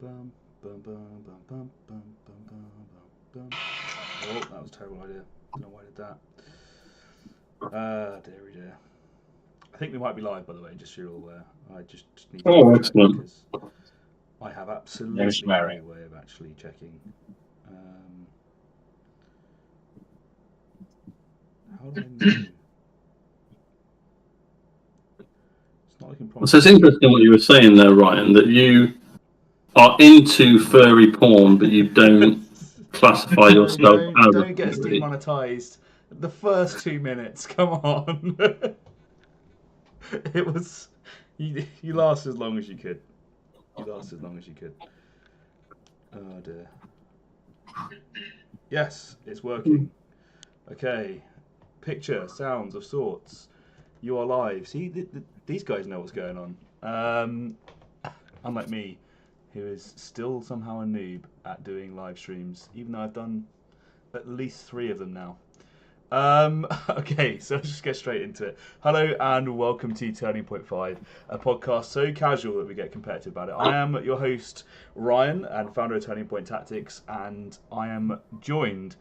Bum, bum, bum, bum, bum, bum, bum, bum, bum, bum. Oh, that was a terrible idea. Don't know why I did that. Dearie dear. I think we might be live, by the way, just so you're all aware. I just need to Oh, check excellent. because I have No absolutely swearing. no way of actually checking. How do I know? It's not looking So promising. it's interesting what you were saying there, Ryan, that you are into furry porn, but you don't classify No, yourself as a don't get us furry. demonetized. The first 2 minutes, come on. It was. You last as long as you could. You last as long as you could. Oh dear. Yes, it's working. Okay. Picture, sounds of sorts. You are live. See, these guys know what's going on. Unlike me, who is still somehow a noob at doing live streams, even though I've done at least 3 of them now. Okay, so let's just get straight into it. Hello and welcome to Turning Point 5, a podcast so casual that we get competitive about it. I am your host, Ryan, and founder of Turning Point Tactics, and I am joined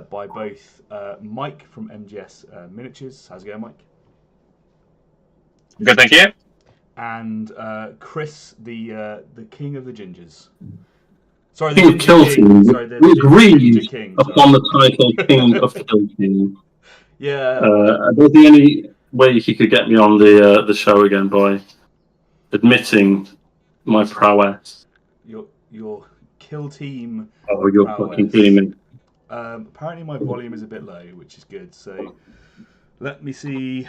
by both Mike from MGS Miniatures. How's it going, Mike? Good, thank you. And Chris, the king of the gingers. Sorry, King of Kill Team. We agreed King. upon the title King of Kill Team. Yeah. Was the only way he could get me on the show again by admitting my prowess? Your kill team. Oh, you're prowess. fucking kidding me. Apparently my volume is a bit low, which is good. So let me see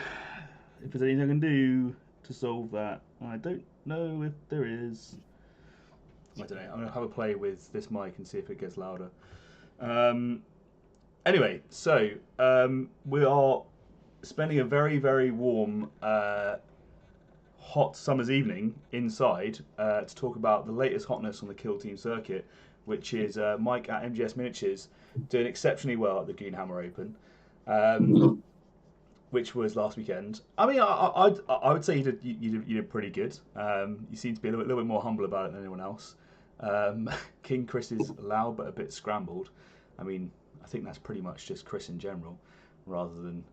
if there's anything I can do to solve that. I don't know if there is. I don't know. I'm going to have a play with this mic and see if it gets louder. Anyway, so we are spending a very, very warm, hot summer's evening inside to talk about the latest hotness on the Kill Team circuit, which is Mike at MGS Miniatures doing exceptionally well at the Goonhammer Open, which was last weekend. I mean, I would say you did pretty good. You seem to be a little bit more humble about it than anyone else. King Chris is loud but a bit scrambled. I mean, I think that's pretty much just Chris in general, rather than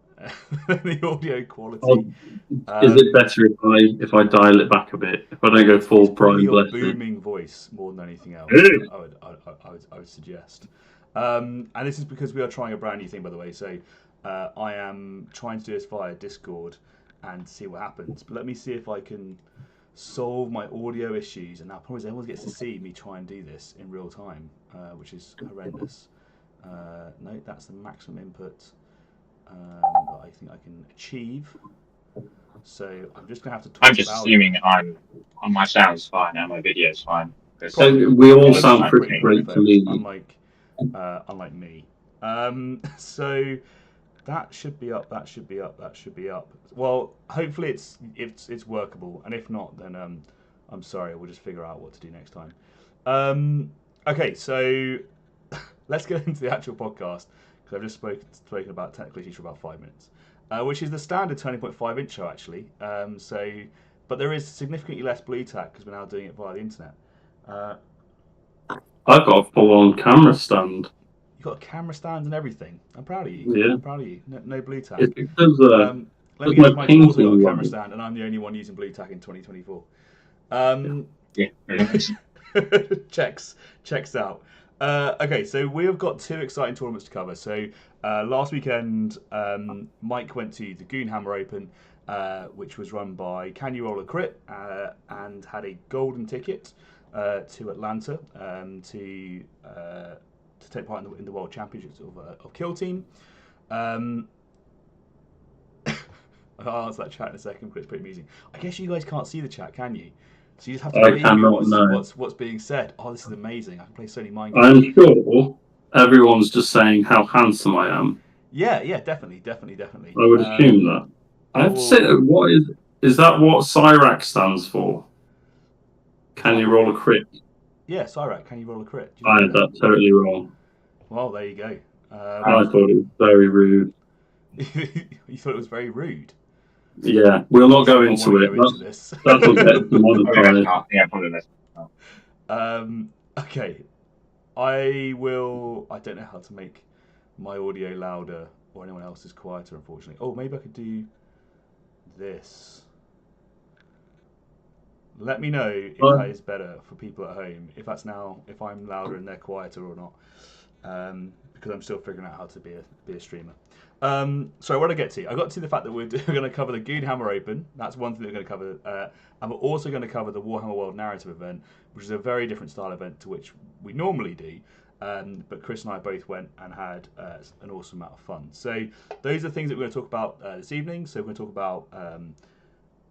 the audio quality. Is it better if I dial it back a bit? If I don't go full probably prime, your booming voice more than anything else. I would suggest. And this is because we are trying a brand new thing, by the way. So I am trying to do this via Discord and see what happens. But let me see if I can solve my audio issues, and I promise everyone gets to see me try and do this in real time, which is horrendous. No, that's the maximum input that I think I can achieve. So I'm just gonna have to talk. I'm just assuming my sound's fine and my video's fine. So we all sound pretty great to me. Unlike me. So that should be up. That should be up. That should be up. Well, hopefully it's workable, and if not, then I'm sorry. We'll just figure out what to do next time. Okay, so let's get into the actual podcast because I've just spoken about technical issues for about 5 minutes, which is the standard Turning Point 5 intro actually. But there is significantly less blue tack because we're now doing it via the internet. I've got a full-on camera stand. You've got a camera stand and everything. I'm proud of you. Yeah. I'm proud of you. No blue tack. It's because let me guess, Mike's also got a camera stand, and I'm the only one using blue tack in 2024. Yeah, very nice. Checks out. Okay, so we have got 2 exciting tournaments to cover. So last weekend, Mike went to the Goonhammer Open, which was run by Can You Roll a Crit, and had a golden ticket to Atlanta to take part in the World Championships of Kill Team. I'll answer that chat in a second because it's pretty amusing. I guess you guys can't see the chat, can you? So you just have to believe what's being said. Oh, this is amazing. I can play so many mind games. I'm sure everyone's just saying how handsome I am. Yeah, definitely. I would assume that. I have to say, is that what CIRAC stands for? Can you roll a crit? Yeah, CIRAC, can you roll a crit? I had that totally wrong. Well, there you go. I thought it was very rude. You thought it was very rude? Yeah, we'll not go into it. This. That'll get demonetized. Yeah, probably less. Okay, I don't know how to make my audio louder or anyone else's quieter, unfortunately. Oh, maybe I could do this. Let me know if that is better for people at home. If I'm louder and they're quieter or not. Because I'm still figuring out how to be a streamer. So what did I get to? I got to the fact that we're going to cover the Goonhammer Open. That's one thing that we're going to cover. And we're also going to cover the Warhammer World Narrative event, which is a very different style event to which we normally do. But Chris and I both went and had an awesome amount of fun. So those are the things that we're going to talk about this evening. So we're going to talk about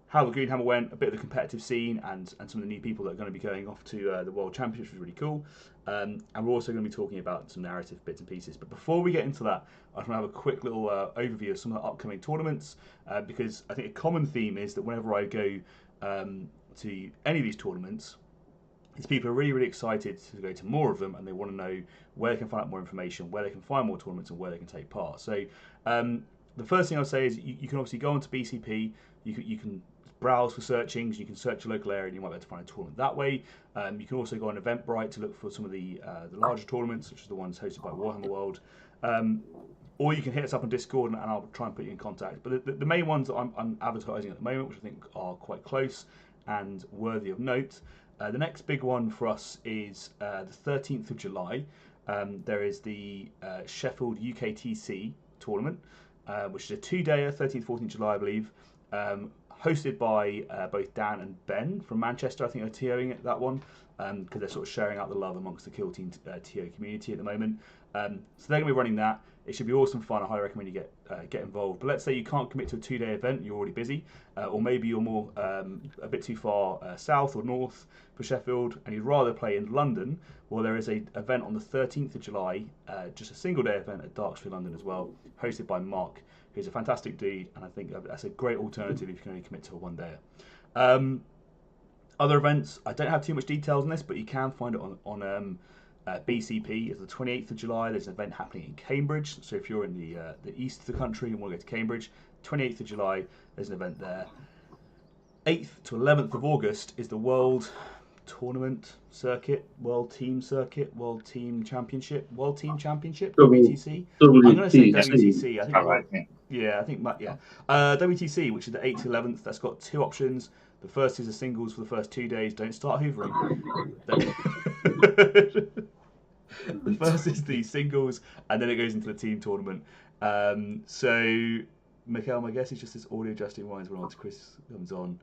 how the Goonhammer went, a bit of the competitive scene, and some of the new people that are going to be going off to the World Championships, which is really cool. And we're also going to be talking about some narrative bits and pieces. But before we get into that, I just want to have a quick little overview of some of the upcoming tournaments, because I think a common theme is that whenever I go to any of these tournaments, is people are really, really excited to go to more of them, and they want to know where they can find out more information, where they can find more tournaments, and where they can take part. So the first thing I'll say is you can obviously go onto BCP, you can browse for searchings, you can search your local area and you might be able to find a tournament that way. You can also go on Eventbrite to look for some of the larger tournaments, such as the ones hosted by Warhammer World. Or you can hit us up on Discord and I'll try and put you in contact. But the main ones that I'm advertising at the moment, which I think are quite close and worthy of note, the next big one for us is the 13th of July. There is the Sheffield UKTC tournament, which is a 2-dayer, 13th, 14th July, I believe. Hosted by both Dan and Ben from Manchester. I think they're TOing it, that one, because they're sort of sharing out the love amongst the Kill Team TO community at the moment. So they're going to be running that. It should be awesome fun. I highly recommend you get involved. But let's say you can't commit to a 2-day event, you're already busy, or maybe you're more a bit too far south or north for Sheffield, and you'd rather play in London. Well, there is an event on the 13th of July, just a single-day event at Darkstreet, London as well, hosted by Mark, who's a fantastic dude, and I think that's a great alternative if you can only commit to a 1-dayer. Other events, I don't have too much details on this, but you can find it on BCP. It's the 28th of July. There's an event happening in Cambridge. So if you're in the east of the country and want to go to Cambridge, 28th of July, there's an event there. 8th to 11th of August is the World Tournament Circuit, World Team Circuit, World Team Championship, WTC. I'm going to say WTC. I think. WTC, which is the 8th to 11th. That's got 2 options. The first is the singles for the first 2 days. Don't start hoovering. The first is the singles, and then it goes into the team tournament. So, Mikhail, my guess is just this audio adjusting wines when Chris comes on.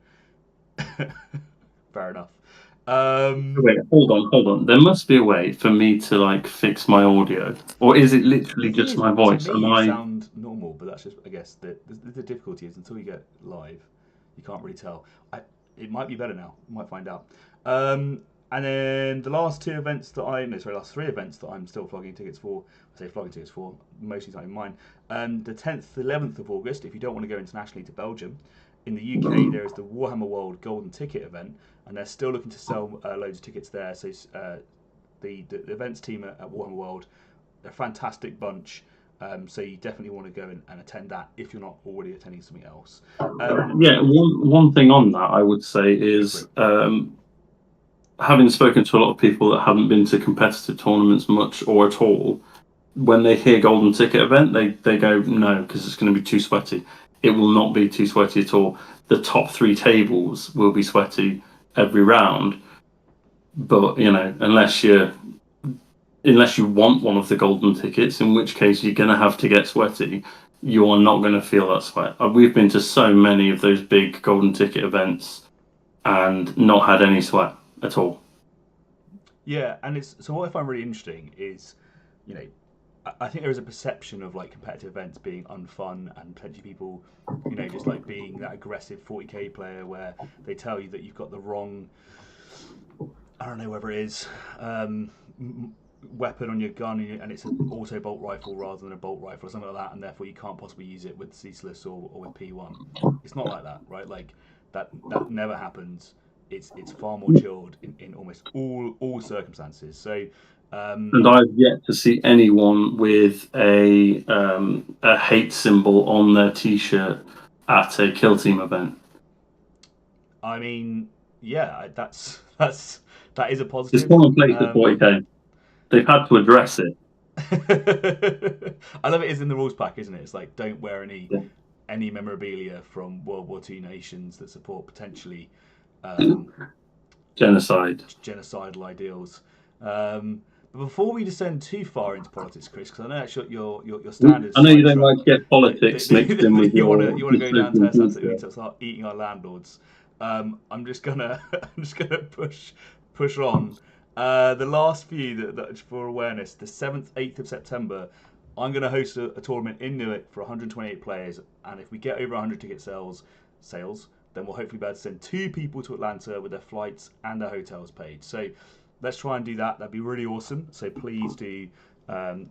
Fair enough. Wait, hold on. There must be a way for me to fix my audio, or is it literally just my voice? To me, sound normal, but that's just, I guess, the difficulty is until you get live, you can't really tell. It might be better now. We might find out. And then the last 3 events that I'm still flogging tickets for. I say flogging tickets for, mostly not in mine. The 10th to 11th of August, if you don't want to go internationally to Belgium. In the UK, there is the Warhammer World Golden Ticket event, and they're still looking to sell loads of tickets there. So the events team at Warhammer World, they're a fantastic bunch. So you definitely want to go and attend that if you're not already attending something else. One thing on that I would say is, having spoken to a lot of people that haven't been to competitive tournaments much or at all, when they hear Golden Ticket event, they go, no, because it's going to be too sweaty. It will not be too sweaty at all. The top 3 tables will be sweaty every round, but unless you want one of the golden tickets, in which case you're going to have to get sweaty, you are not going to feel that sweat. We've been to so many of those big golden ticket events and not had any sweat at all. Yeah, and so what I find really interesting is, I think there is a perception of competitive events being unfun and plenty of people, just being that aggressive 40k player where they tell you that you've got the wrong, I don't know whether it is, weapon on your gun and it's an auto bolt rifle rather than a bolt rifle or something like that, and therefore you can't possibly use it with ceaseless or with P1. It's not like that, right? That never happens. It's far more chilled in almost all circumstances. So. And I've yet to see anyone with a hate symbol on their T-shirt at a Kill Team event. I mean, yeah, that's that is a positive. It's commonplace at 40k. They've had to address it. I love it is in the rules pack, isn't it? It's like don't wear any memorabilia from World War II nations that support potentially genocidal ideals. But before we descend too far into politics, Chris, because I know that's your standard. I know you don't like to get politics mixed in with you want your to go down to future. we need to start eating our landlords. I'm just gonna push on. The last few that for awareness, the 7th, 8th of September, I'm going to host a tournament in Newark for 128 players, and if we get over 100 ticket sales, then we'll hopefully be able to send 2 people to Atlanta with their flights and their hotels paid. So let's try and do that. That'd be really awesome. So please do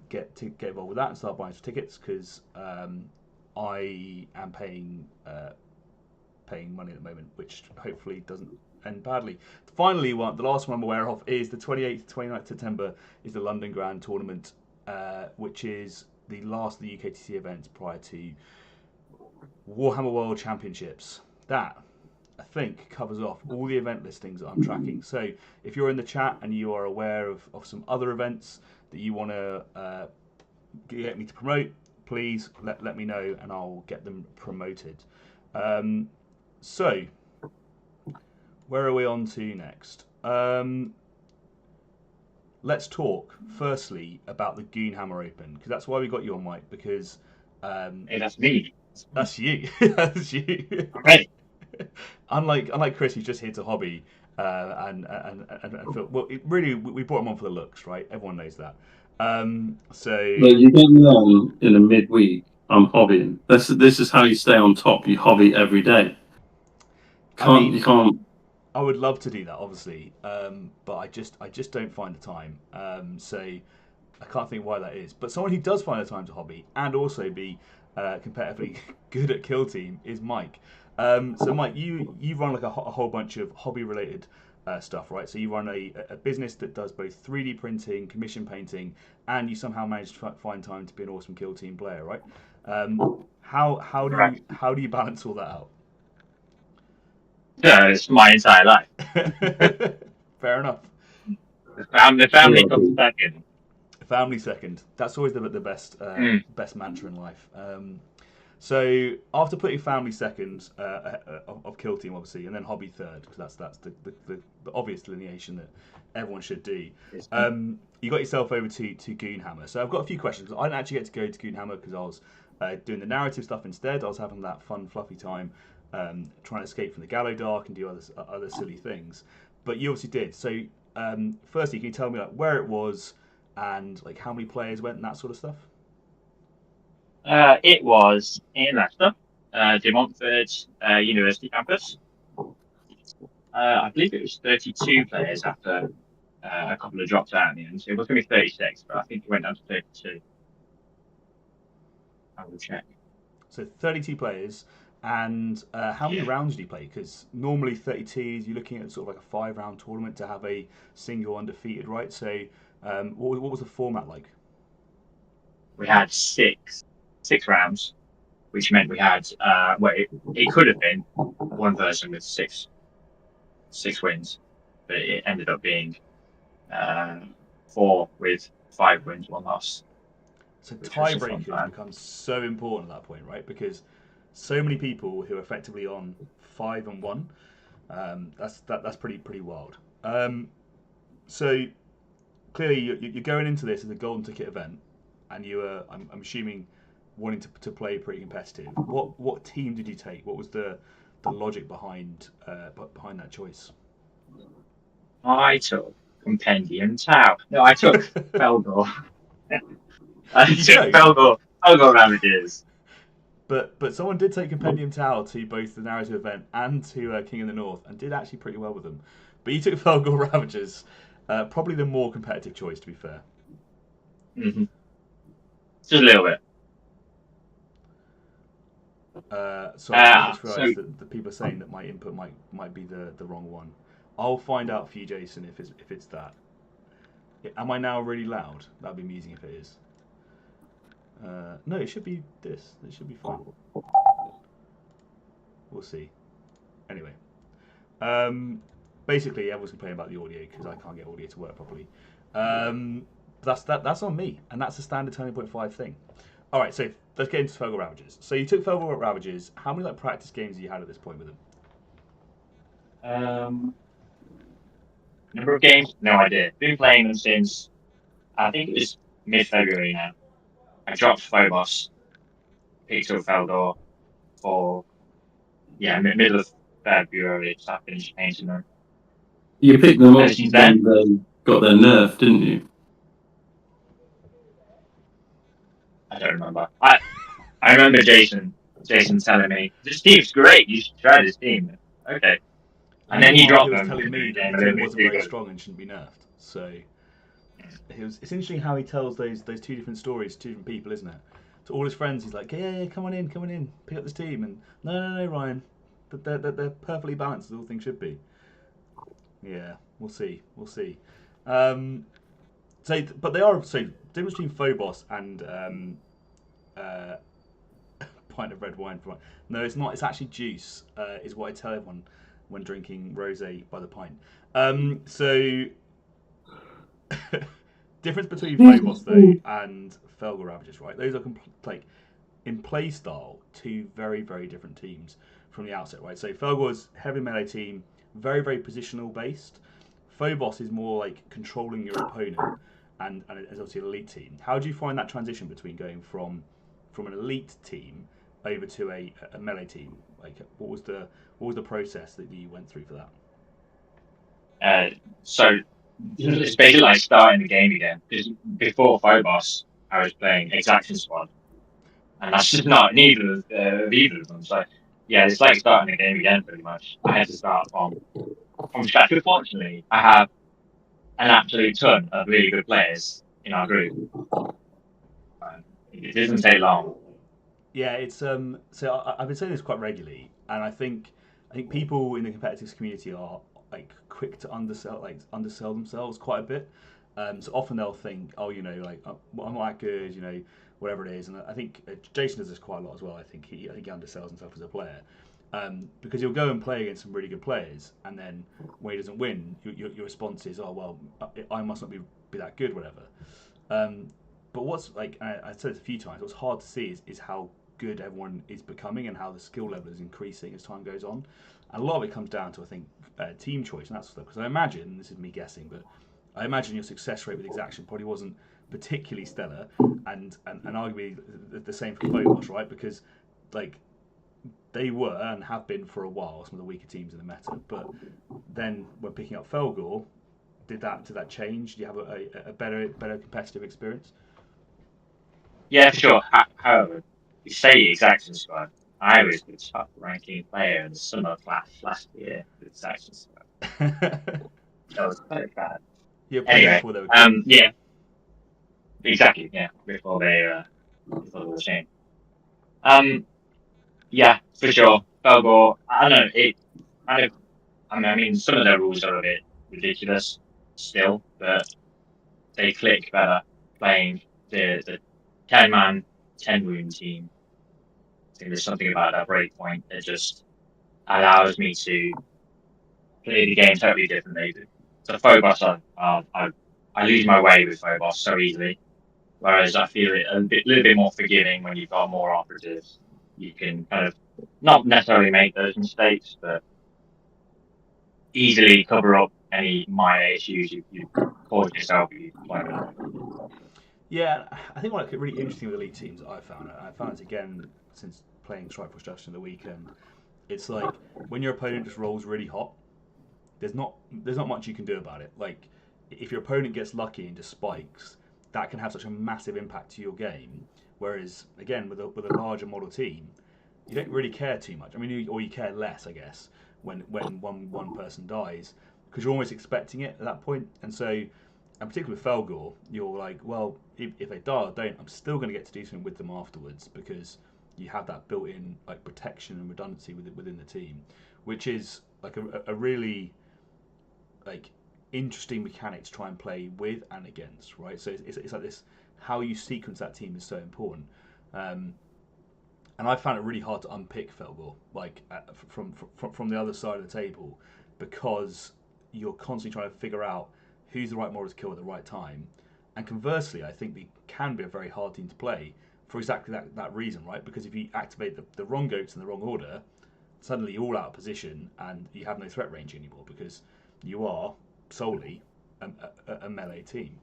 get involved with that and start buying some tickets, because I am paying money at the moment, which hopefully doesn't end badly. Finally, the last one I'm aware of is the 28th to 29th September is the London Grand Tournament, which is the last of the UKTC events prior to Warhammer World Championships. That, I think, covers off all the event listings that I'm tracking. So if you're in the chat and you are aware of some other events that you want to get me to promote, please let me know and I'll get them promoted. So, where are we on to next? Let's talk firstly about the Goonhammer Open, because that's why we got you on, Mike, because Hey, that's me. that's you. That's you. Okay. Unlike Chris, who's just here to hobby and feel, well, we brought him on for the looks, right? Everyone knows that. So you get me on in a midweek. I'm hobbying. This is how you stay on top. You hobby every day. You can't. I would love to do that, obviously, but I just don't find the time. So I can't think why that is. But someone who does find the time to hobby and also be competitively good at Kill Team is Mike. So Mike, you run like a whole bunch of hobby related stuff, right? So you run a business that does both 3D printing, commission painting, and you somehow manage to find time to be an awesome Kill Team player, right? How do you balance all that out? Yeah, it's my entire life. Fair enough. The family comes second. Family second. That's always the best best mantra in life. So after putting family second of Kill Team, obviously, and then hobby third, because that's the obvious delineation that everyone should do. You got yourself over to Goonhammer. So I've got a few questions. I didn't actually get to go to Goonhammer because I was doing the narrative stuff instead. I was having that fun, fluffy time trying to escape from the Gallow Dark and do other silly things. But you obviously did. So firstly, can you tell me like where it was and like how many players went and that sort of stuff? It was in Leicester, De Montfort University campus. I believe it was 32 players after a couple of drops out in the end. So it was going to be 36, but I think it went down to 32. I will check. So 32 players. And how many rounds did you play? Because normally 32, you're looking at sort of like a 5-round tournament to have a single undefeated, right? So what was the format like? We had six rounds, which meant we had it could have been one person with six wins, but it ended up being 4 with 5 wins, 1 loss. So tiebreakers become so important at that point, right? Because so many people who are effectively on 5 and 1, that's pretty wild. So clearly you're going into this as a golden ticket event, and you are, I'm assuming, wanting to play pretty competitive. What team did you take? What was the logic behind that choice? I took Compendium Tau. No, I took Felgor. I took Felgor Ravages. But someone did take Compendium Tau to both the narrative event and to King of the North, and did actually pretty well with them. But you took Felgor Ravagers, probably the more competitive choice, to be fair. Mm-hmm. Just a little bit. So I just realised that the people are saying that my input might be the wrong one. I'll find out for you, Jason, if it's that. Am I now really loud? That'd be amusing if it is. No, it should be this. It should be fine. We'll see. Anyway, basically everyone's complaining about the audio because I can't get audio to work properly. That's on me, and that's a standard Turning Point 5 thing. All right, so let's get into Felgor Ravages. So you took Felgor Ravages. How many like practice games have you had at this point with them? Number of games? No idea. Been playing them since I think it was mid-February now. I dropped Phobos, picked up Feldor for middle of February. So I finished painting them. You picked them up Ever since then? when they got their nerf, didn't you? I don't remember. I remember Jason telling me this team's great. You should try this team. Okay, and then he Meanwhile, dropped he was them. telling me that the team wasn't very strong and shouldn't be nerfed. So it's interesting how he tells those two different stories to two different people, isn't it? To all his friends, he's like, yeah, come on in, pick up this team, and no, Ryan, they're perfectly balanced as all things should be. Yeah, we'll see. But they are so difference between Phobos and pint of red wine. No, it's not. It's actually juice. Is what I tell everyone when drinking rosé by the pint. So difference between Phobos though and Felgor Ravages, right? Those are like in play style two very very different teams from the outset, right? So Felgor's heavy melee team, very very positional based. Phobos is more like controlling your opponent, and it's obviously an elite team. How do you find that transition between going from an elite team over to a melee team? Like, what was the process that you went through for that. So it's basically like starting the game again. Because before Phobos, I was playing Exaction Squad, and that's just not neither of either of them. So yeah, it's like starting the game again pretty much. I had to start from scratch. Unfortunately, I have an absolute ton of really good players in our group. It doesn't take long. Yeah, it's so I've been saying this quite regularly, and I think people in the competitive community are like quick to undersell themselves quite a bit. So often they'll think, oh, like I'm not that good, whatever it is. And I think Jason does this quite a lot as well. I think he undersells himself as a player, because he'll go and play against some really good players, and then when he doesn't win, your response is, oh well, I must not be that good, whatever. But what's like, I said this a few times, what's hard to see is how good everyone is becoming and how the skill level is increasing as time goes on. And a lot of it comes down to, I think, team choice and that sort of stuff. Because I imagine, this is me guessing, but I imagine your success rate with Exaction probably wasn't particularly stellar, and arguably the same for Phobos, right? Because like they were and have been for a while some of the weaker teams in the meta. But then when picking up Felgor, did that change? Do you have a better competitive experience? Yeah, for sure. However, you say Exaction Squad. I was the top ranking player in the summer class last year with Exaction Squad. That was very bad. Yeah, Anyway, before they were cool. yeah, exactly, yeah, before they were changed. Yeah, for sure. Felgor, I don't know, it kind of, I mean, some of their rules are a bit ridiculous still, but they click better playing the 10-man, 10 wound team. I think there's something about that breakpoint that just allows me to play the game totally differently. So Phobos, I lose my way with Phobos so easily, whereas I feel it little bit more forgiving when you've got more operatives. You can kind of not necessarily make those mistakes, but easily cover up any minor issues you caused yourself if you play with them. Yeah, I think what's really interesting with elite teams that I found it again since playing Strike for Destruction the weekend. It's like when your opponent just rolls really hot, there's not much you can do about it. Like if your opponent gets lucky and just spikes, that can have such a massive impact to your game. Whereas again with a larger model team, you don't really care too much. I mean, or you care less, I guess, when one person dies, because you're almost expecting it at that point. And so, and particularly with Felgor, you're like, well, if they die or don't, I'm still going to get to do something with them afterwards because you have that built-in like protection and redundancy within the team, which is like a really like interesting mechanic to try and play with and against, right? So it's like this, how you sequence that team is so important. And I found it really hard to unpick Felgor, like from the other side of the table, because you're constantly trying to figure out who's the right model to kill at the right time. And conversely, I think they can be a very hard team to play for exactly that reason, right? Because if you activate the wrong goats in the wrong order, suddenly you're all out of position and you have no threat range anymore because you are solely a melee team.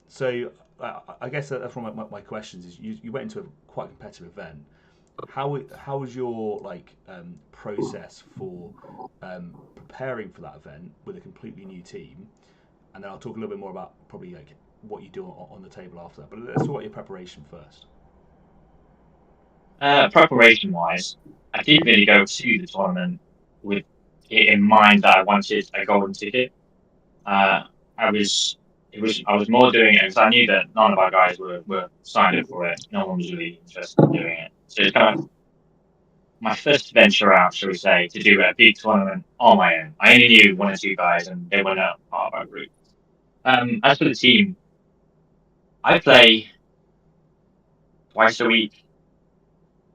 So I guess that's one of my questions. Is you went into a quite competitive event. How was your process for preparing for that event with a completely new team? And then I'll talk a little bit more about probably what you do on the table after that. But let's talk about your preparation first. Preparation wise, I didn't really go to the tournament with it in mind that I wanted a golden ticket. I was more doing it because I knew that none of our guys were signed up for it. No one was really interested in doing it. So it's kind of my first venture out, shall we say, to do a big tournament on my own. I only knew one or two guys, and they were not part of our group. As for the team, I play twice a week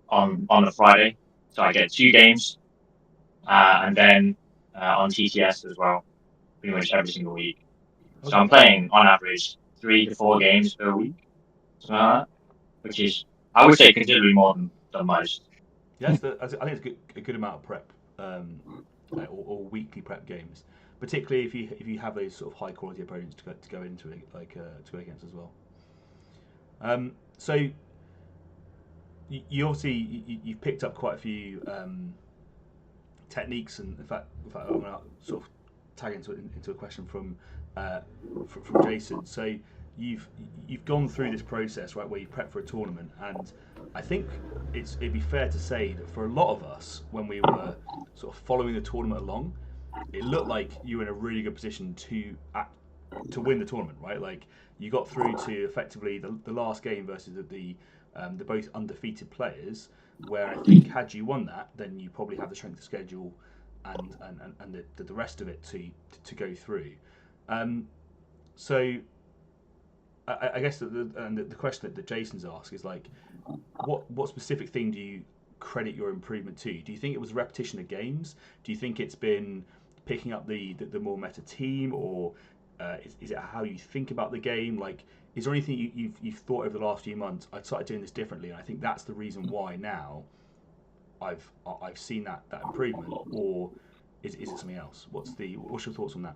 on a Friday, so I get 2 games, and then on TTS as well, pretty much every single week. So I'm playing on average 3 to 4 games per week, something like that, which is, I would say, considerably more than most. Yes, I think it's a good amount of prep, or weekly prep games, particularly if you have those sort of high quality opponents to go into it, to go against as well. So you obviously you've picked up quite a few techniques, and in fact I'm going to sort of tag into a question from Jason. So you've gone through this process, right, where you prep for a tournament, and I think it'd be fair to say that for a lot of us, when we were sort of following the tournament along, it looked like you were in a really good position to win the tournament, right? Like you got through to effectively the last game versus the both undefeated players, where I think had you won that, then you probably have the strength of schedule and the rest of it to go through. So I guess the question that Jason's asked is like, what specific thing do you credit your improvement to? Do you think it was repetition of games? Do you think it's been picking up the more meta team, or is it how you think about the game? Like, is there anything you've thought over the last few months? I started doing this differently, and I think that's the reason why now I've seen that improvement, or is it something else? What's your thoughts on that?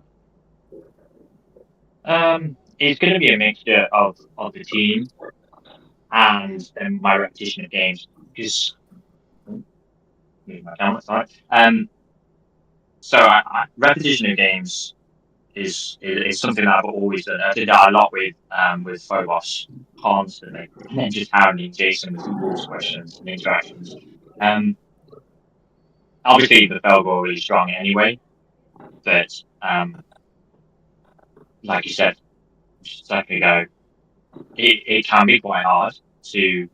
It's going to be a mixture of the team and then my repetition of games, because so repetition of games is something that I've always done. I did that a lot with Phobos constantly, and then just hounding Jason with rules questions and interactions. Obviously the Felgor are really strong anyway, but like you said just a second ago, it can be quite hard to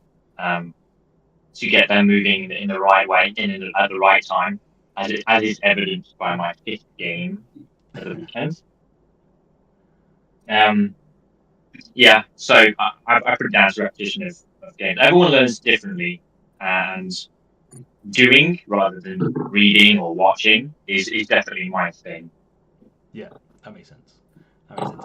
get them moving in the right way at the right time, as is evidenced by my 5th game at the weekend. Yeah, so I put it down as a repetition of games. Everyone learns differently, and doing rather than reading or watching is definitely my thing. Yeah, that makes sense.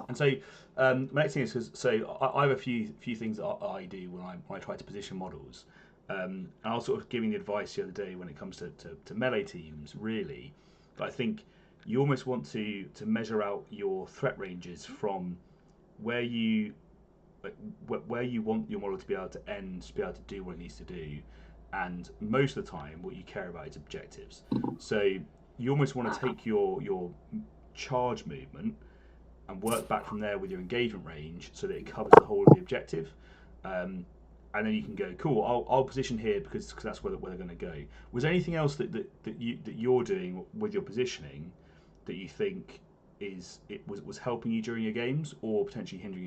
And so my next thing is, so I have a few things that I do when I try to position models. And I was sort of giving the advice the other day when it comes to melee teams, really. But I think you almost want to measure out your threat ranges from where you want your model to be able to end, to be able to do what it needs to do, and most of the time, what you care about is objectives. So you almost want to take your charge movement and work back from there with your engagement range, so that it covers the whole of the objective. And then you can go, cool, I'll position here because that's where they're going to go. Was there anything else that you're doing with your positioning that you think was helping you during your games, or potentially hindering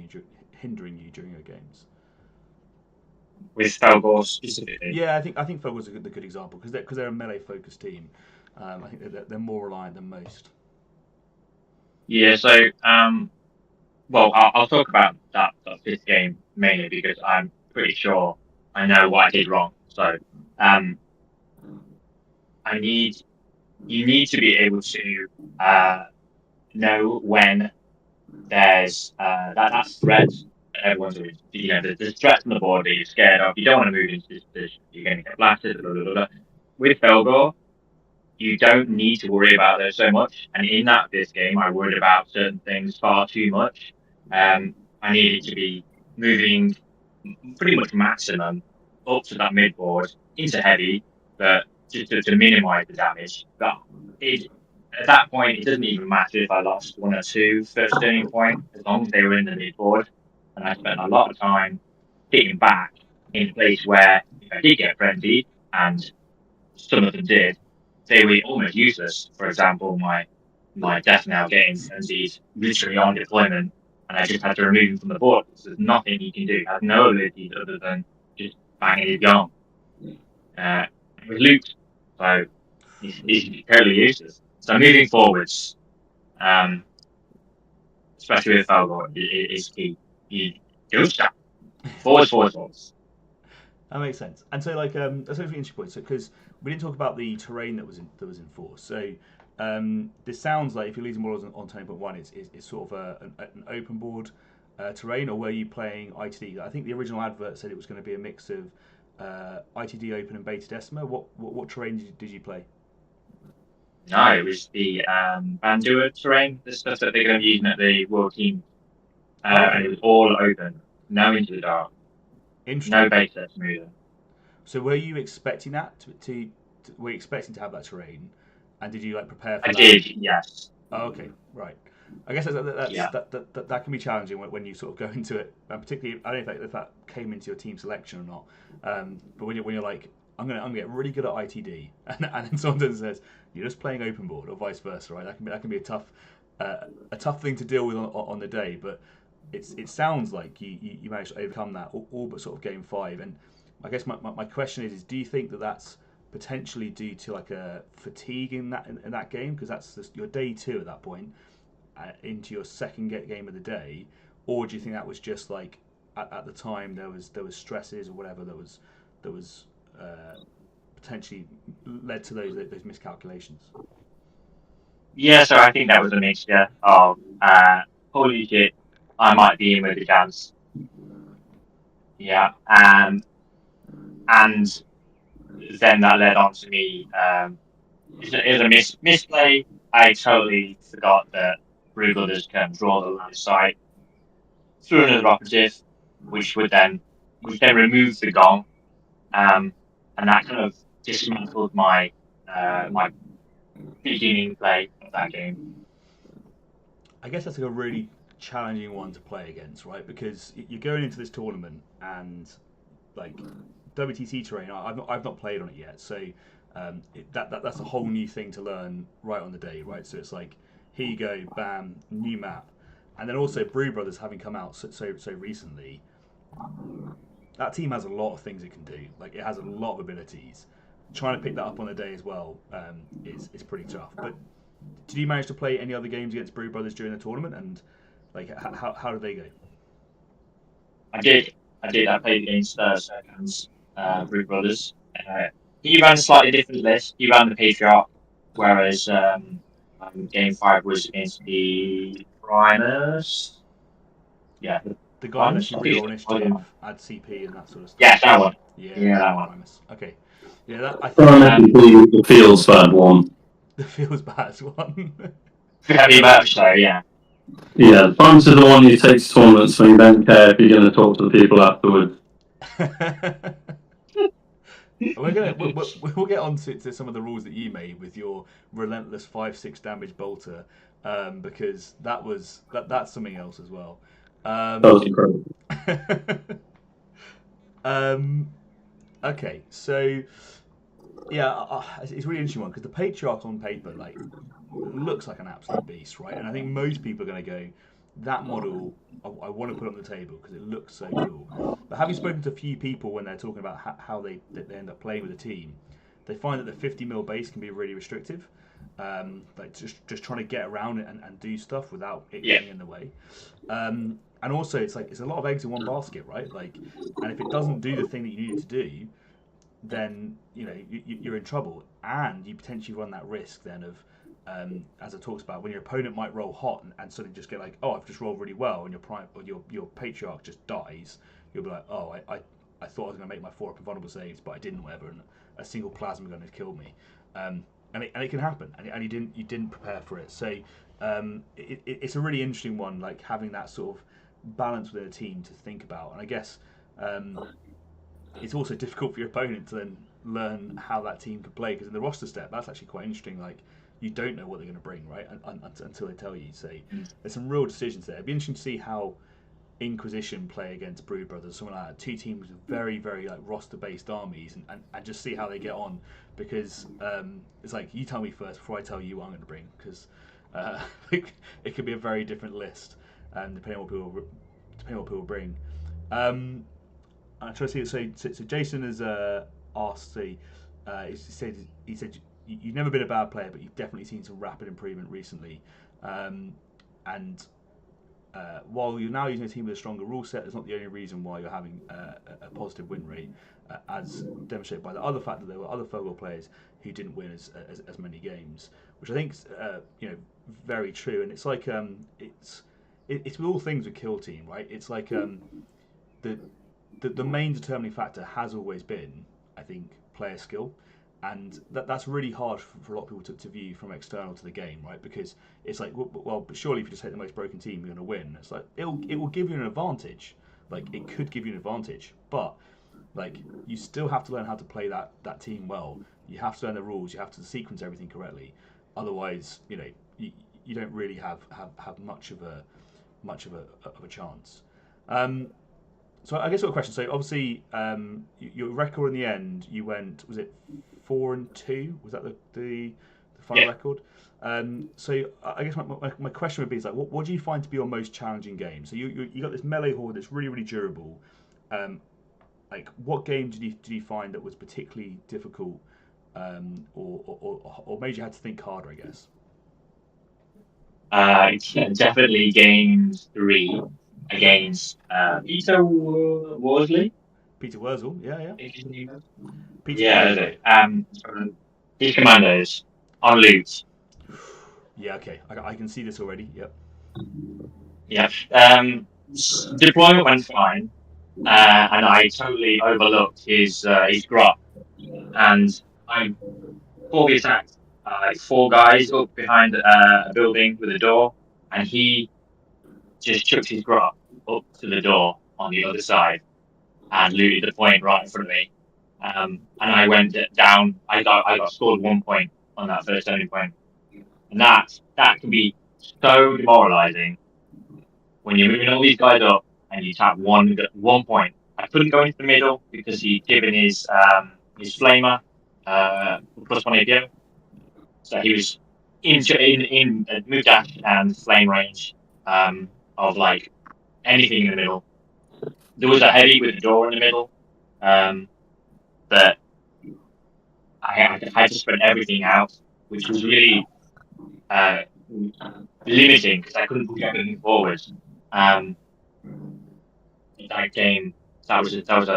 you during your games? With Felgor specifically? Yeah, I think Felgor's a good example because they're a melee focused team. I think they're more reliant than most. Yeah, so well, I'll talk about that 5th game mainly because I'm pretty sure I know what I did wrong. So you need to be able to know when there's that threat. Everyone's always, there's threats on the board that you're scared of. You don't want to move into this position. You're going to get blasted. Blah, blah, blah, blah. With Felgor, you don't need to worry about those so much. And in this game, I worried about certain things far too much. I needed to be moving pretty much maximum up to that mid board into heavy, but just to minimise the damage. But at that point, it doesn't even matter if I lost 1 or 2 first turning point, as long as they were in the mid board. And I spent a lot of time sitting back in a place where if I did get frenzied, and some of them did, they were almost useless. For example, my death now getting frenzied literally on deployment, and I just had to remove him from the board because there's nothing he can do. He has no abilities other than just banging his gun. It was Luke, so he's totally useless. So moving forwards, especially with Falgor, is key. You don't stop. Forwards. That makes sense. And so, like, that's a really interesting point. So, because we didn't talk about the terrain that was in force. So, this sounds like if you're losing models on 10.1, it's sort of an open board terrain, or were you playing ITD? I think the original advert said it was going to be a mix of ITD Open and Beta Decima. What terrain did you play? No, it was the Bandua terrain, the stuff that they're going to be using at the World Team. And it was all open, no into the dark, no beta smoother. So were you expecting that were you expecting to have that terrain, and did you like prepare for that? I did, yes. Oh, okay, right. I guess that can be challenging when you sort of go into it, and particularly I don't know if that came into your team selection or not. But when you're like, I'm gonna get really good at ITD, and then someone says you're just playing open board or vice versa, right? That can be a tough thing to deal with on the day. But it sounds like you managed to overcome that all but sort of game 5. And I guess my question is do you think that that's potentially due to like a fatigue in that game, because that's just your day 2 at that point, into your second game of the day, or do you think that was just like at the time there was stresses or whatever that was potentially led to those miscalculations? Yeah, so I think that was a mixture of holy shit, I might be in with a chance. Yeah, and then that led on to me. It was a misplay. I totally forgot that Brew Brothers can draw the line of sight through another operative, which then remove the gong, and that kind of dismantled my beginning play of that game. I guess that's like a really challenging one to play against, right? Because you're going into this tournament and like WTC terrain, I've not played on it yet, so that's a whole new thing to learn right on the day, right? So it's like here you go, bam, new map, and then also Brew Brothers having come out so recently. That team has a lot of things it can do. Like it has a lot of abilities. Trying to pick that up on the day as well is pretty tough. But did you manage to play any other games against Brew Brothers during the tournament, and like how did they go? I did. I played against Serkan's Brew Brothers. He ran a slightly different list. He ran the Patriarch, whereas game 5 was against the Primus. Yeah. The guy that's real initiative, add CP and that sort of stuff. Yeah, that one. Yeah, that one. Primus. Okay. Yeah, I think the feels bad one. The feels bad one. Very much so, yeah. Yeah, Primus is the one you take to tournaments, so you don't care if you're going to talk to the people afterwards. We'll get on to some of the rules that you made with your relentless 5-6 damage bolter, because that's something else as well. That was incredible. Okay, so yeah, it's a really interesting one because the Patriarch on paper like looks like an absolute beast, right? And I think most people are going to go, that model I want to put on the table because it looks so cool. But having spoken to a few people when they're talking about how they end up playing with a team, they find that the 50 mil base can be really restrictive. Like just trying to get around it and do stuff without it getting in the way. And also it's a lot of eggs in one basket, right? Like, and if it doesn't do the thing that you need it to do, then you're in trouble, and you potentially run that risk then of as I talked about, when your opponent might roll hot and suddenly just get like, oh, I've just rolled really well, and your patriarch just dies, you'll be like, oh, I thought I was going to make my 4-up invulnerable saves, but I didn't, whatever, and a single plasma gun had killed me. And it can happen, and you didn't prepare for it. So it's a really interesting one, like having that sort of balance within a team to think about. And I guess it's also difficult for your opponent to then learn how that team can play, because in the roster step, that's actually quite interesting. Like, you don't know what they're going to bring, right, until they tell you. So there's some real decisions there. It'd be interesting to see how Inquisition play against Brood Brothers, something like that. Two teams with very, very like roster-based armies, and just see how they get on. Because it's like, you tell me first before I tell you what I'm going to bring, because it could be a very different list, depending on what people bring. I'm trying to see. So Jason has asked. He said you've never been a bad player, but you've definitely seen some rapid improvement recently. And while you're now using a team with a stronger rule set, that's not the only reason why you're having a positive win rate, as demonstrated by the other fact that there were other Fogel players who didn't win as many games, which I think is very true. And it's like it's with all things with Kill Team, right? It's like the main determining factor has always been, I think, player skill, and that's really hard for a lot of people to view from external to the game, right? Because it's like, well, but surely if you just take the most broken team, you're going to win. It's like it will give you an advantage, like it could give you an advantage, but like you still have to learn how to play that team well. You have to learn the rules. You have to sequence everything correctly. Otherwise, you don't really have much of a chance. So I guess I've got a question. So obviously, your record in the end, you went, was it 4-2? Was that the final record? So I guess my question would be, is like, what do you find to be your most challenging game? So you got this melee horde that's really, really durable. Like, what game did you find that was particularly difficult, or made you have to think harder, I guess? Definitely game 3 against Peter Worsley. Peter Wurzel, yeah. Peter Yeah, Commander, right? his commandos on loot. Yeah, okay. I can see this already. Yep. Yeah. Deployment went fine, and I totally overlooked his grot, and I fully attacked like 4 guys up behind a building with a door, and he just chucked his grot up to the door on the other side and looted the point right in front of me. And I went down. I got scored 1 point on that first turning point, and that can be so demoralising when you're moving all these guys up and you tap 1 point. I couldn't go into the middle because he'd given his flamer +1 APO, so he was in move dash and flame range of like anything in the middle. There was a heavy with a door in the middle, but I had to spread everything out, which was really limiting because I couldn't push everything forward. That game, that was a tough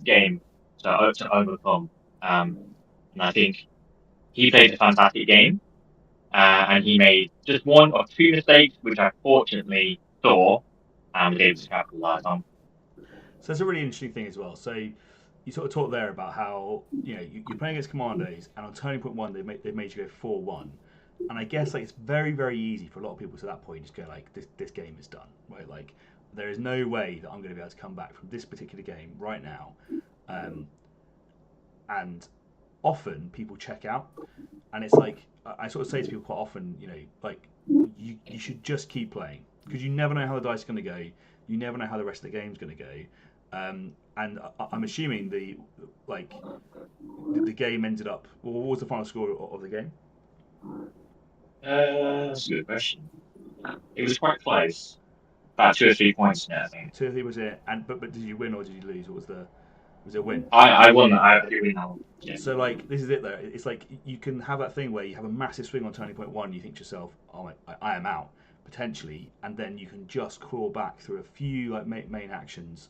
game to overcome, and I think he played a fantastic game, and he made just 1 or 2 mistakes, which I fortunately saw and was able to capitalize on. So that's a really interesting thing as well. So you sort of talked there about how you're playing against commandos, and on turning point 1 they've made you go 4-1, and I guess like it's very, very easy for a lot of people to that point just go like, this game is done, right? Like, there is no way that I'm going to be able to come back from this particular game right now, and often people check out, and it's like I sort of say to people quite often, like you should just keep playing, because you never know how the dice is going to go. You never know how the rest of the game's going to go. And I'm assuming the game ended up. Well, what was the final score of the game? That's a good question. It was quite close, about 2 or 3 points now, I think. 2 or 3 was it? And but did you win or did you lose? What was it a win? I won that. I did win that one. Yeah. So like, this is it though. It's like you can have that thing where you have a massive swing on turning point 1. And you think to yourself, "Oh, I am out potentially," and then you can just crawl back through a few like main actions,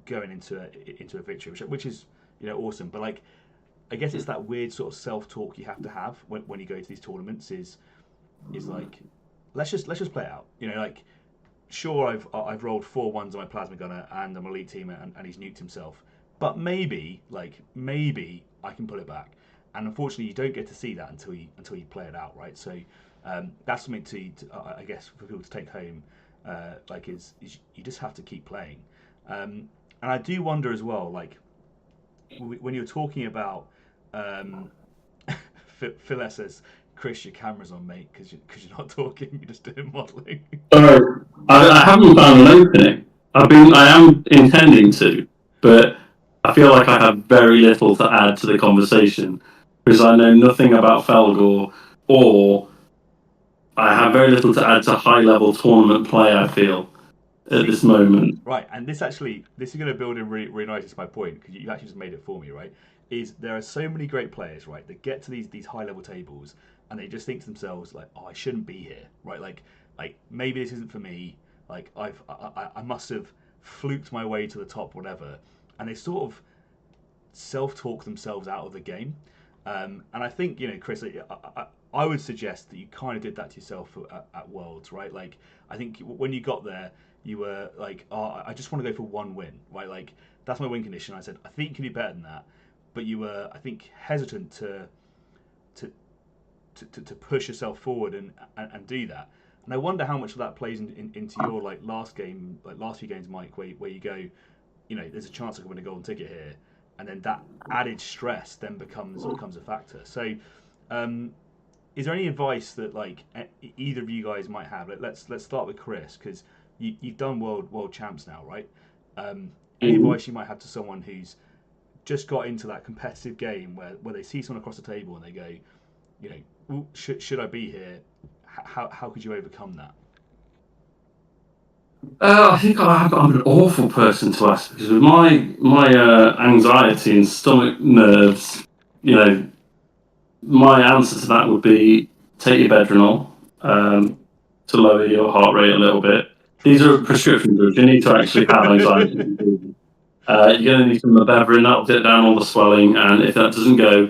going into a victory, which is awesome. But like, I guess it's that weird sort of self-talk you have to have when you go to these tournaments. Is like, let's just play it out. You know, like, sure, I've rolled 4 ones on my plasma gunner and I'm an elite team and he's nuked himself, but maybe I can pull it back. And unfortunately, you don't get to see that until you play it out, right? So that's something I guess for people to take home. Is you just have to keep playing. And I do wonder as well, like when you're talking about Phil S says, Chris, your camera's on, mate, because you're not talking, you're just doing modelling. I haven't found an opening. I am intending to, but I feel like I have very little to add to the conversation because I know nothing about Felgor, or I have very little to add to high-level tournament play. I feel at this moment. Right, and this is going to build in really, really nice. It's my point because you actually just made it for me, right? Is there are so many great players, right, that get to these high-level tables and they just think to themselves like, oh, I shouldn't be here, right? Like maybe this isn't for me. Like I must have fluked my way to the top, whatever, and they sort of self-talk themselves out of the game. And I think, you know, Chris, I would suggest that you kind of did that to yourself at Worlds, right? Like, I think when you got there, you were like, oh, I just want to go for one win, right? Like, that's my win condition. I said, I think you can do better than that. But you were, I think, hesitant to push yourself forward and do that. And I wonder how much of that plays into your last few games, Mike, where you go, you know, there's a chance I can win a golden ticket here, and then that added stress then becomes a factor. So, is there any advice that either of you guys might have? Let's start with Chris, because you've done world champs now, right? Any advice you might have to someone who's just got into that competitive game where they see someone across the table and they go, you know, should I be here? How could you overcome that? I think I'm an awful person to ask because with my anxiety and stomach nerves, you know, my answer to that would be take your Bedranol to lower your heart rate a little bit. These are prescription drugs. You need to actually have anxiety. You're going to need some Mabevrin, that'll get down all the swelling, and if that doesn't go,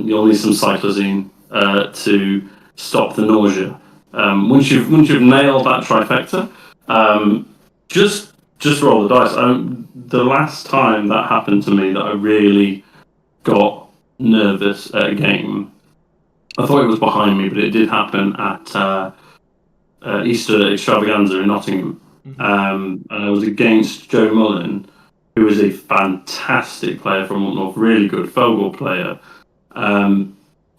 you'll need some cyclozine to stop the nausea. Once you've nailed that trifecta, just roll the dice. The last time that happened to me that I really got nervous at a game, I thought it was behind me, but it did happen at Easter Extravaganza in Nottingham. And I was against Joe Mullin, who is a fantastic player from up north, really good Fogel player.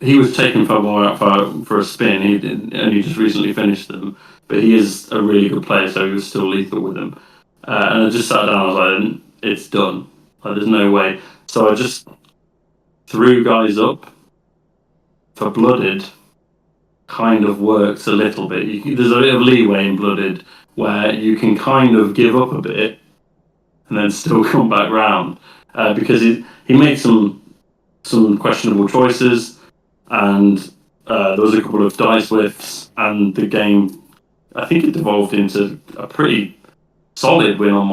He was taking Fogel out for a spin. He only just recently finished them, but he is a really good player, so he was still lethal with them. And I just sat down. I was like, "It's done. Like, there's no way." So I just threw guys up for blooded. Kind of works a little bit. There's a bit of leeway in blooded where you can kind of give up a bit and then still come back round because he made some questionable choices, and there was a couple of dice whiffs, and the game, I think it devolved into a pretty solid win on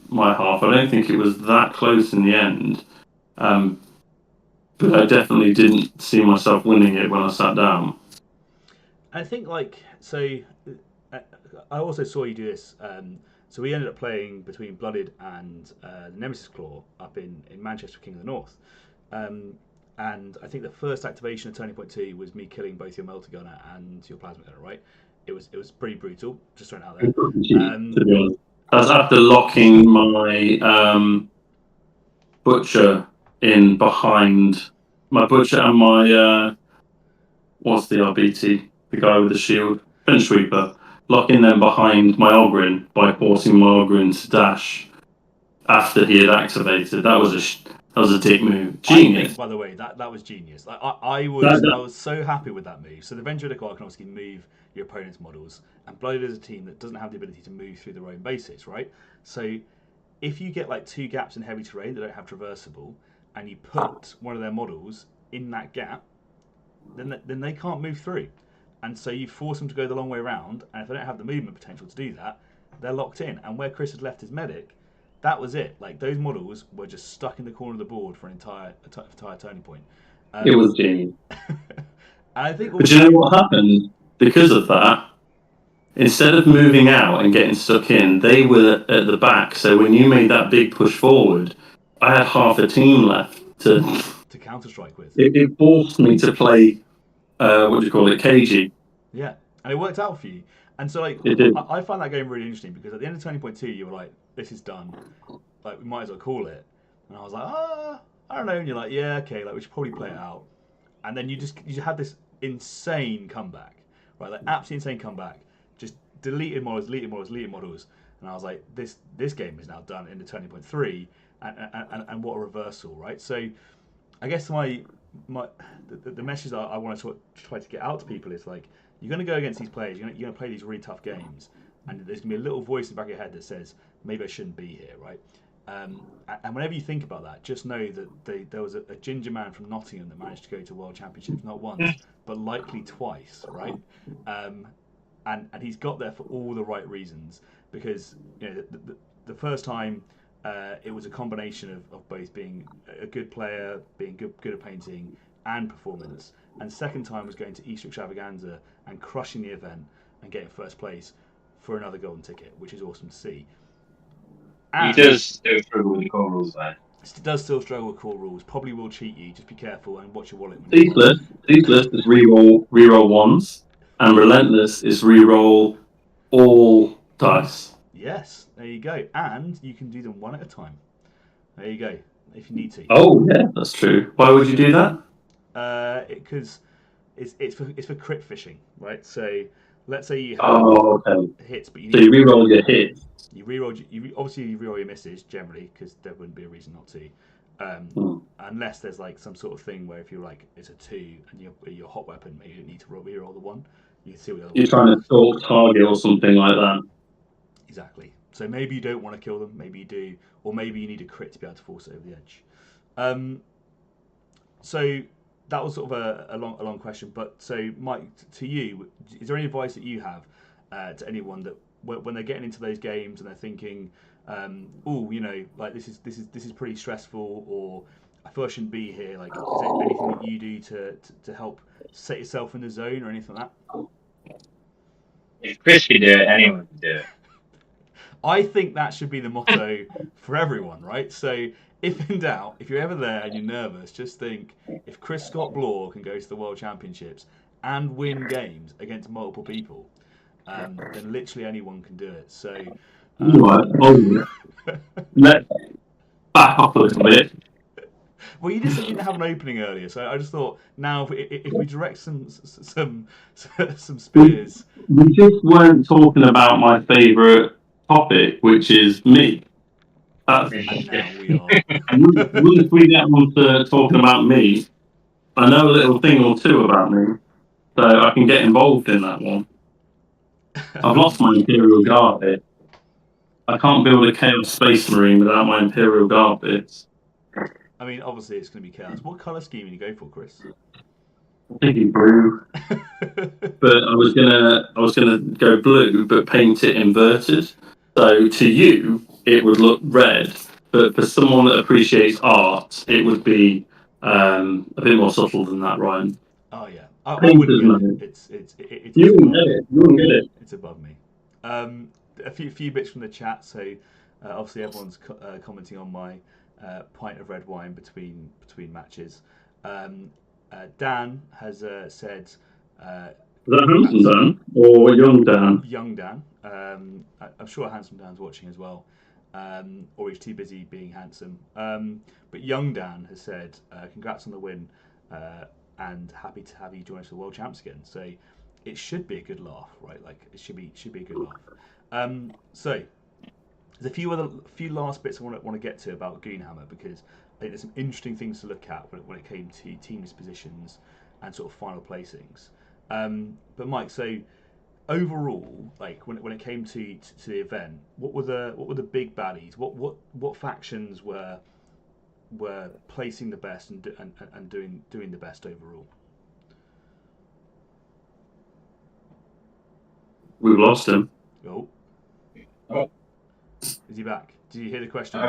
my half. I don't think it was that close in the end, but I definitely didn't see myself winning it when I sat down. I think I also saw you do this. So we ended up playing between Blooded and the Nemesis Claw up in Manchester, King of the North. And I think the first activation of Turning Point 2 was me killing both your Melter Gunner and your Plasma Gunner, right? It was pretty brutal, just throwing it out there. That's after locking my Butcher in behind my Butcher and my what's the RBT? The guy with the shield, Fence Sweeper, locking them behind my Ogryn by forcing my Ogryn to dash after he had activated. That was a dick move. Genius. I think, by the way, that was genius. I was so happy with that move. So the Vendridical can obviously move your opponent's models, and Blooded is a team that doesn't have the ability to move through their own bases, right? So if you get 2 gaps in heavy terrain that don't have traversable, and you put one of their models in that gap, then they can't move through. And so you force them to go the long way around, and if they don't have the movement potential to do that, they're locked in. And where Chris had left his medic, that was it. Like those models were just stuck in the corner of the board for an entire turning point. It was genius. I think But you know what happened? Because of that, instead of moving out and getting stuck in, they were at the back. So when you made that big push forward, I had half a team left to counter strike with. It forced me to play, what do you call it, cagey. Yeah, and it worked out for you. And so like It did. I find that game really interesting because at the end of turning point 2, you were like, this is done. Like we might as well call it. And I was like, I don't know. And you're like, yeah, okay, like we should probably play it out. And then you had this insane comeback, right? Like absolutely insane comeback. Just deleted models. And I was like, this game is now done into turning point 3, and what a reversal, right? So I guess the message that I want to try to get out to people is like, you're going to go against these players, you're going to play these really tough games, and there's going to be a little voice in the back of your head that says, maybe I shouldn't be here, right? And whenever you think about that, just know that there was a ginger man from Nottingham that managed to go to World Championships not once, but likely twice, right? And he's got there for all the right reasons, because the first time it was a combination of both being a good player, being good at painting, and performance. And second time was going to Easter Extravaganza and crushing the event and getting first place for another golden ticket, which is awesome to see. And he does still struggle with the core rules, though. Does still struggle with core rules. Probably will cheat you. Just be careful and watch your wallet. Ceaseless is reroll ones, and Relentless is reroll all dice. Yes, there you go. And you can do them one at a time. There you go, if you need to. Oh yeah, that's true. Why would you do that? Because it's for crit fishing, right? So let's say you have hits, but you reroll your hits. You obviously you reroll your misses generally, because there wouldn't be a reason not to, unless there's like some sort of thing where if you're like it's a 2 and your hot weapon, maybe you don't need to reroll the 1. You can see what the other you're trying to stalk target or something like that. Exactly. So maybe you don't want to kill them, maybe you do, or maybe you need a crit to be able to force it over the edge. So that was sort of a long question. But so Mike, to you, is there any advice that you have to anyone that when they're getting into those games and they're thinking, like this is pretty stressful, or I feel I shouldn't be here? Like, is there anything that you do to help set yourself in the zone or anything like that? If Chris can do it, anyone can do it. I think that should be the motto for everyone, right? So if in doubt, if you're ever there and you're nervous, just think, if Chris Scott Blore can go to the World Championships and win games against multiple people, then literally anyone can do it. So let's back up a little bit. Well, you just said you didn't have an opening earlier, so I just thought now if we direct some spears. We just weren't talking about my favourite topic, which is me. And now we are. Once we get on to talking about me, I know a little thing or two about me, so I can get involved in that one. I've lost my Imperial Guard bit. I can't build a Chaos Space Marine without my Imperial Guard bits. I mean, obviously it's going to be Chaos. What colour scheme do you go for, Chris? I'm thinking blue, but I was gonna go blue, but paint it inverted. So to you, it would look red, but for someone that appreciates art, it would be a bit more subtle than that, Ryan. Oh yeah, I wouldn't get it. It's you wouldn't get it. You wouldn't get it. It's above me. A few bits from the chat. So obviously everyone's commenting on my pint of red wine between matches. Dan has said. Is that Handsome Dan or Young Dan? Young Dan. I'm sure Handsome Dan's watching as well, or he's too busy being handsome. But Young Dan has said, "Congrats on the win, and happy to have you join us for World Champs again." So it should be a good laugh, right? Like it should be a good laugh. So there's a few last bits I want to get to about Goonhammer, because I think there's some interesting things to look at when it came to team dispositions and sort of final placings. But Mike, so overall, like when it came to the event, what were the big baddies? What factions were placing the best and doing the best overall? We've lost him. Oh. Is he back? Do you hear the question?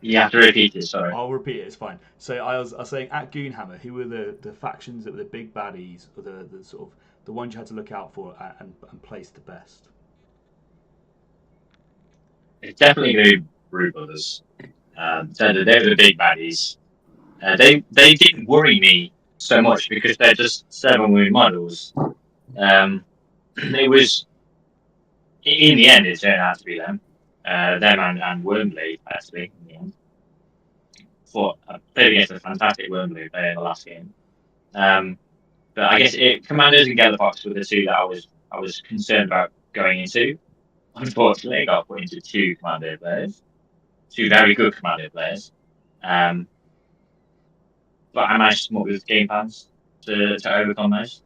You have to repeat it. Sorry. I'll repeat it. It's fine. So I was saying at Goonhammer, who were the factions that were the big baddies, or the sort of the ones you had to look out for and place the best? It's definitely going to be Brew Brothers. So they were the big baddies. They didn't worry me so much because they're just 7-wound models. It was in the end it turned out to be them and Wormblade actually in the end. I played against a fantastic Wormblade player in the last game. But I guess Commanders and Gallifrox were the two that I was concerned about going into. Unfortunately, I got put into two Commander players, two very good Commander players. But I managed to come up with game plans to overcome those.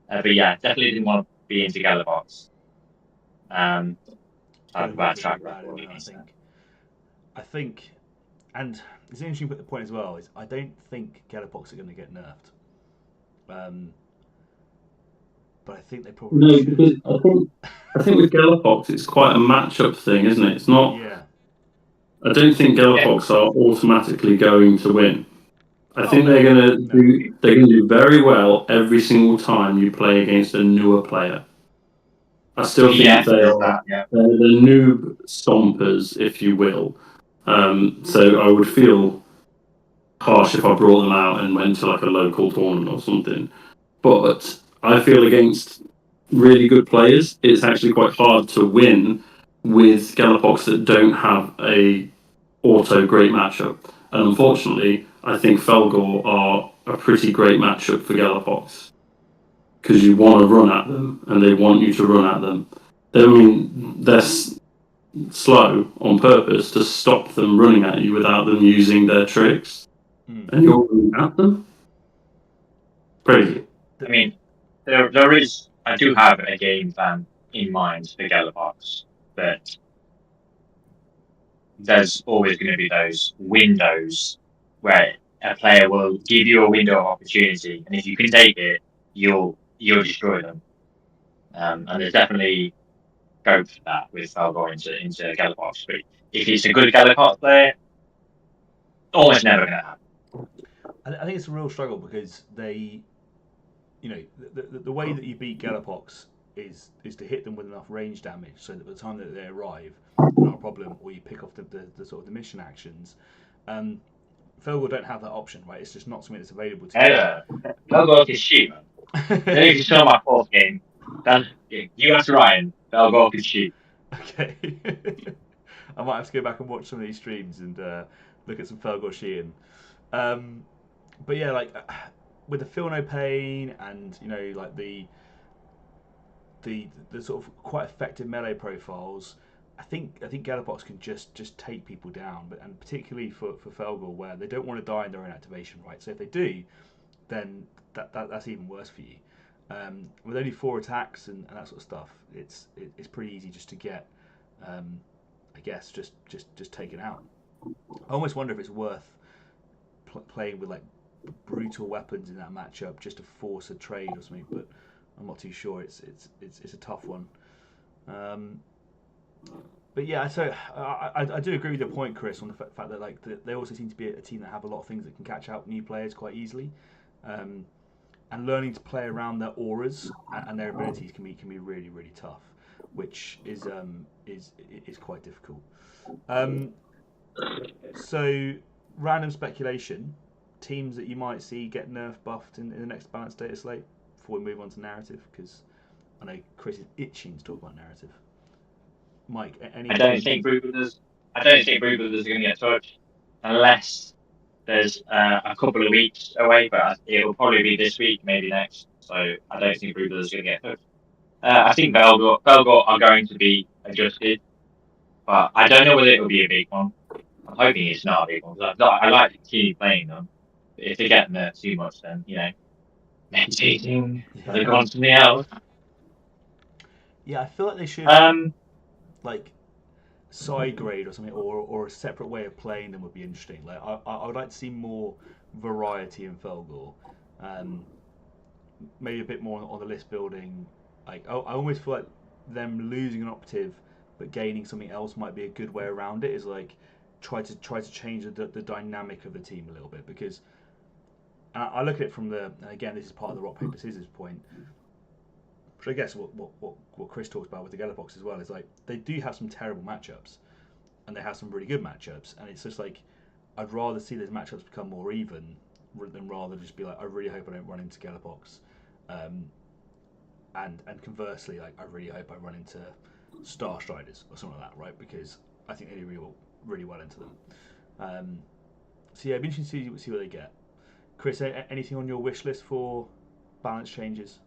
But yeah, definitely didn't want to be into Gallifrox. I have a bad track record. I think, and it's interesting to put the point as well, is I don't think Gallifrox are going to get nerfed. But I think they probably should. Because I think with Gallifrox it's quite a matchup thing, isn't it? It's not. Yeah. I don't think Gallifrox are automatically going to win. I think they're going to do very well every single time you play against a newer player. I still think they're the noob stompers, if you will. So I would feel harsh if I brought them out and went to like a local tournament or something. But I feel against really good players, it's actually quite hard to win with Gallifrox that don't have a auto great matchup. And unfortunately, I think Felgor are a pretty great matchup for Gallifrox because you want to run at them and they want you to run at them. I mean, they're slow on purpose to stop them running at you without them using their tricks, and you're running at them. Crazy. I mean, there is. I do have a game plan in mind for Gallifrox, but there's always going to be those windows where a player will give you a window of opportunity, and if you can take it, you'll destroy them. And there's definitely scope for that with Felgor into Gallifrox. But if it's a good Gallifrox player, almost never going to happen. I think it's a real struggle because they, the way that you beat Gallifrox is to hit them with enough range damage so that by the time that they arrive, not a problem, or you pick off the sort of the mission actions. Felgor don't have that option, right? It's just not something that's available to you. Felgor is shoot, man. If you saw my fourth game, you asked Ryan, Felgor can shoot. Okay. I might have to go back and watch some of these streams and look at some Felgor shooting. But yeah, like with the Feel No Pain and like the sort of quite effective melee profiles, I think Gallifrox can just take people down, and particularly for Felgor, where they don't want to die in their own activation, right? So if they do, then that's even worse for you. With only 4 attacks and that sort of stuff, it's pretty easy just to get, I guess, just taken out. I almost wonder if it's worth playing with like brutal weapons in that matchup just to force a trade or something, but I'm not too sure. It's a tough one. But yeah, so I do agree with your point, Chris, on the fact that like they also seem to be a team that have a lot of things that can catch out new players quite easily, and learning to play around their auras and their abilities can be really really tough, which is quite difficult. So random speculation, teams that you might see get nerf buffed in the next balanced data slate before we move on to narrative, because I know Chris is itching to talk about narrative. Mike, any? I don't think Brew Brothers are going to get touched unless there's a couple of weeks away, but it'll probably be this week, maybe next. So I don't think Brew Brothers are going to get touched. I think Felgor are going to be adjusted, but I don't know whether it will be a big one. I'm hoping it's not a big one. I like to continue playing them. But if they get nerfed too much, then meditating, they've gone something else. Yeah, I feel like they should like side grade or something, or a separate way of playing them would be interesting. Like I would like to see more variety in Felgor. Maybe a bit more on the list building. Like I almost feel like them losing an operative but gaining something else might be a good way around it. Is like try to change the dynamic of the team a little bit, because I look at it from the, and again, this is part of the rock paper scissors point, which I guess what Chris talks about with the Galapox as well, is like they do have some terrible matchups, and they have some really good matchups, and it's just like I'd rather see those matchups become more even than rather just be like, I really hope I don't run into Galapox, and conversely, like I really hope I run into Star Striders or something like that, right? Because I think they do really well into them. So yeah, it'd be interesting to see what they get. Chris, anything on your wish list for balance changes?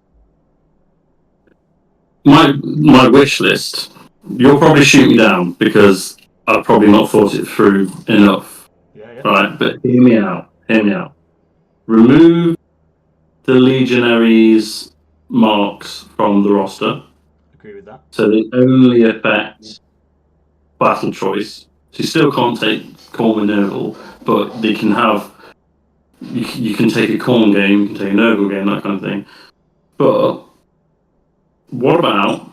My wish list. You'll probably shoot me down because I've probably not thought it through enough. Yeah. Right, but hear me out. Hear me out. Remove the Legionaries marks from the roster, Agree with that. so they only affect battle choice. So you still can't take Corn and Nurgle, but they can have. You can take a Corn game, you can take a Nurgle game, that kind of thing. But what about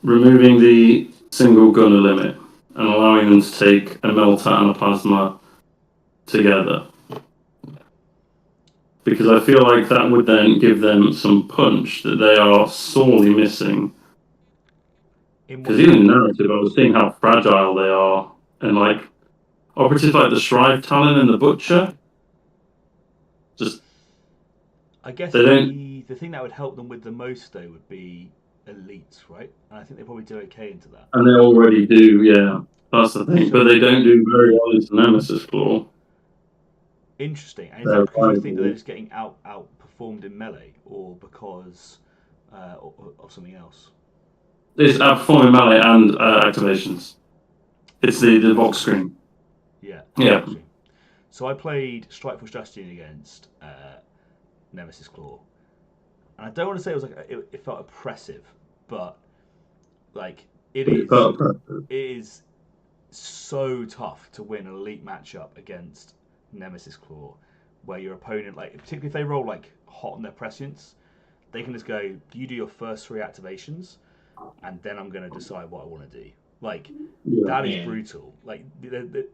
removing the single gunner limit and allowing them to take a Melta and a Plasma together? Because I feel like that would then give them some punch that they are sorely missing. Because even in narrative, I was seeing how fragile they are, and like operatives like the Shrive Talon and the Butcher, just I guess they don't. the thing that would help them with the most though would be elites, right? And I think they probably do okay into that. And they already do, yeah. That's the thing. But they don't do very well into Nemesis Claw. Interesting. And is that because you think that they're just getting outperformed in melee, or because of something else? It's outperforming melee and activations. It's the box screen. Yeah. Yeah. So I played Strikeforce Justine against Nemesis Claw, and I don't want to say it was like it felt oppressive, but like it is so tough to win an elite matchup against Nemesis Claw, where your opponent, like particularly if they roll like hot on their prescience, they can just go, you do your first 3 activations, and then I'm going to decide what I want to do. Like that is brutal. Like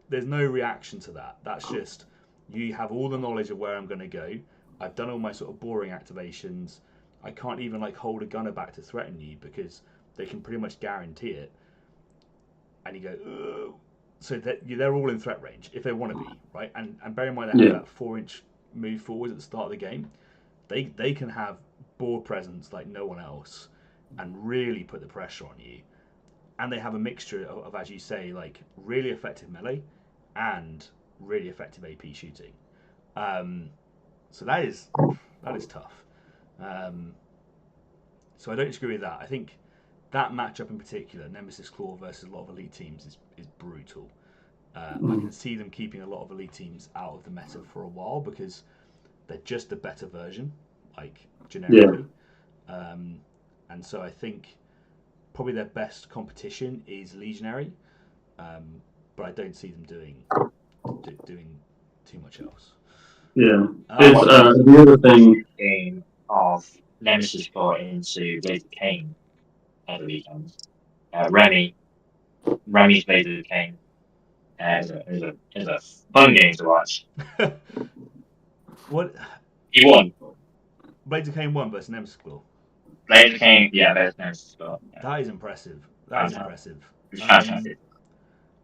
there's no reaction to that. That's just you have all the knowledge of where I'm going to go. I've done all my sort of boring activations. I can't even like hold a gunner back to threaten you because they can pretty much guarantee it. And you go, ugh. So they're all in threat range if they want to be, right? And bear in mind they have that 4-inch move forward at the start of the game. They can have board presence like no one else and really put the pressure on you. And they have a mixture of, as you say, like really effective melee and really effective AP shooting. So that is tough. So I don't disagree with that. I think that matchup in particular, Nemesis Claw versus a lot of elite teams, is brutal. I can see them keeping a lot of elite teams out of the meta for a while because they're just a better version, like generically. And so I think probably their best competition is Legionary, but I don't see them doing too much else. Yeah. It's the other thing. Game of Nemesis Claw into Blades of Cain at the weekend. Remy's Blades of Cain. Is a fun game to watch. What? He won. Blades of Cain won versus Nemesis Claw. Blades of Cain, yeah, there's Nemesis Claw. Yeah. That is impressive. That is impressive. It's fantastic.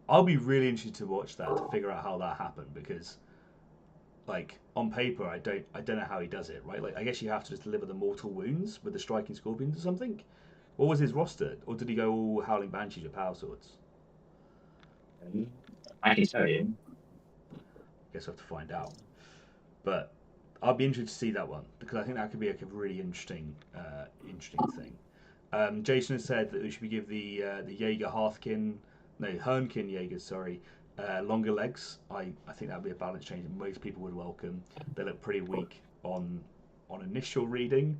I'll be really interested to watch that to figure out how that happened because, like on paper, I don't know how he does it. Right? Like I guess you have to just deliver the mortal wounds with the striking scorpions or something. What was his roster, or did he go all howling banshees with power swords? I can tell you. Guess we'll have to find out. But I'll be interested to see that one because I think that could be like a really interesting thing. Jason has said that we should give the Jaeger Hernkin Jaegers, sorry, longer legs. I think that would be a balance change that most people would welcome. They look pretty weak on initial reading.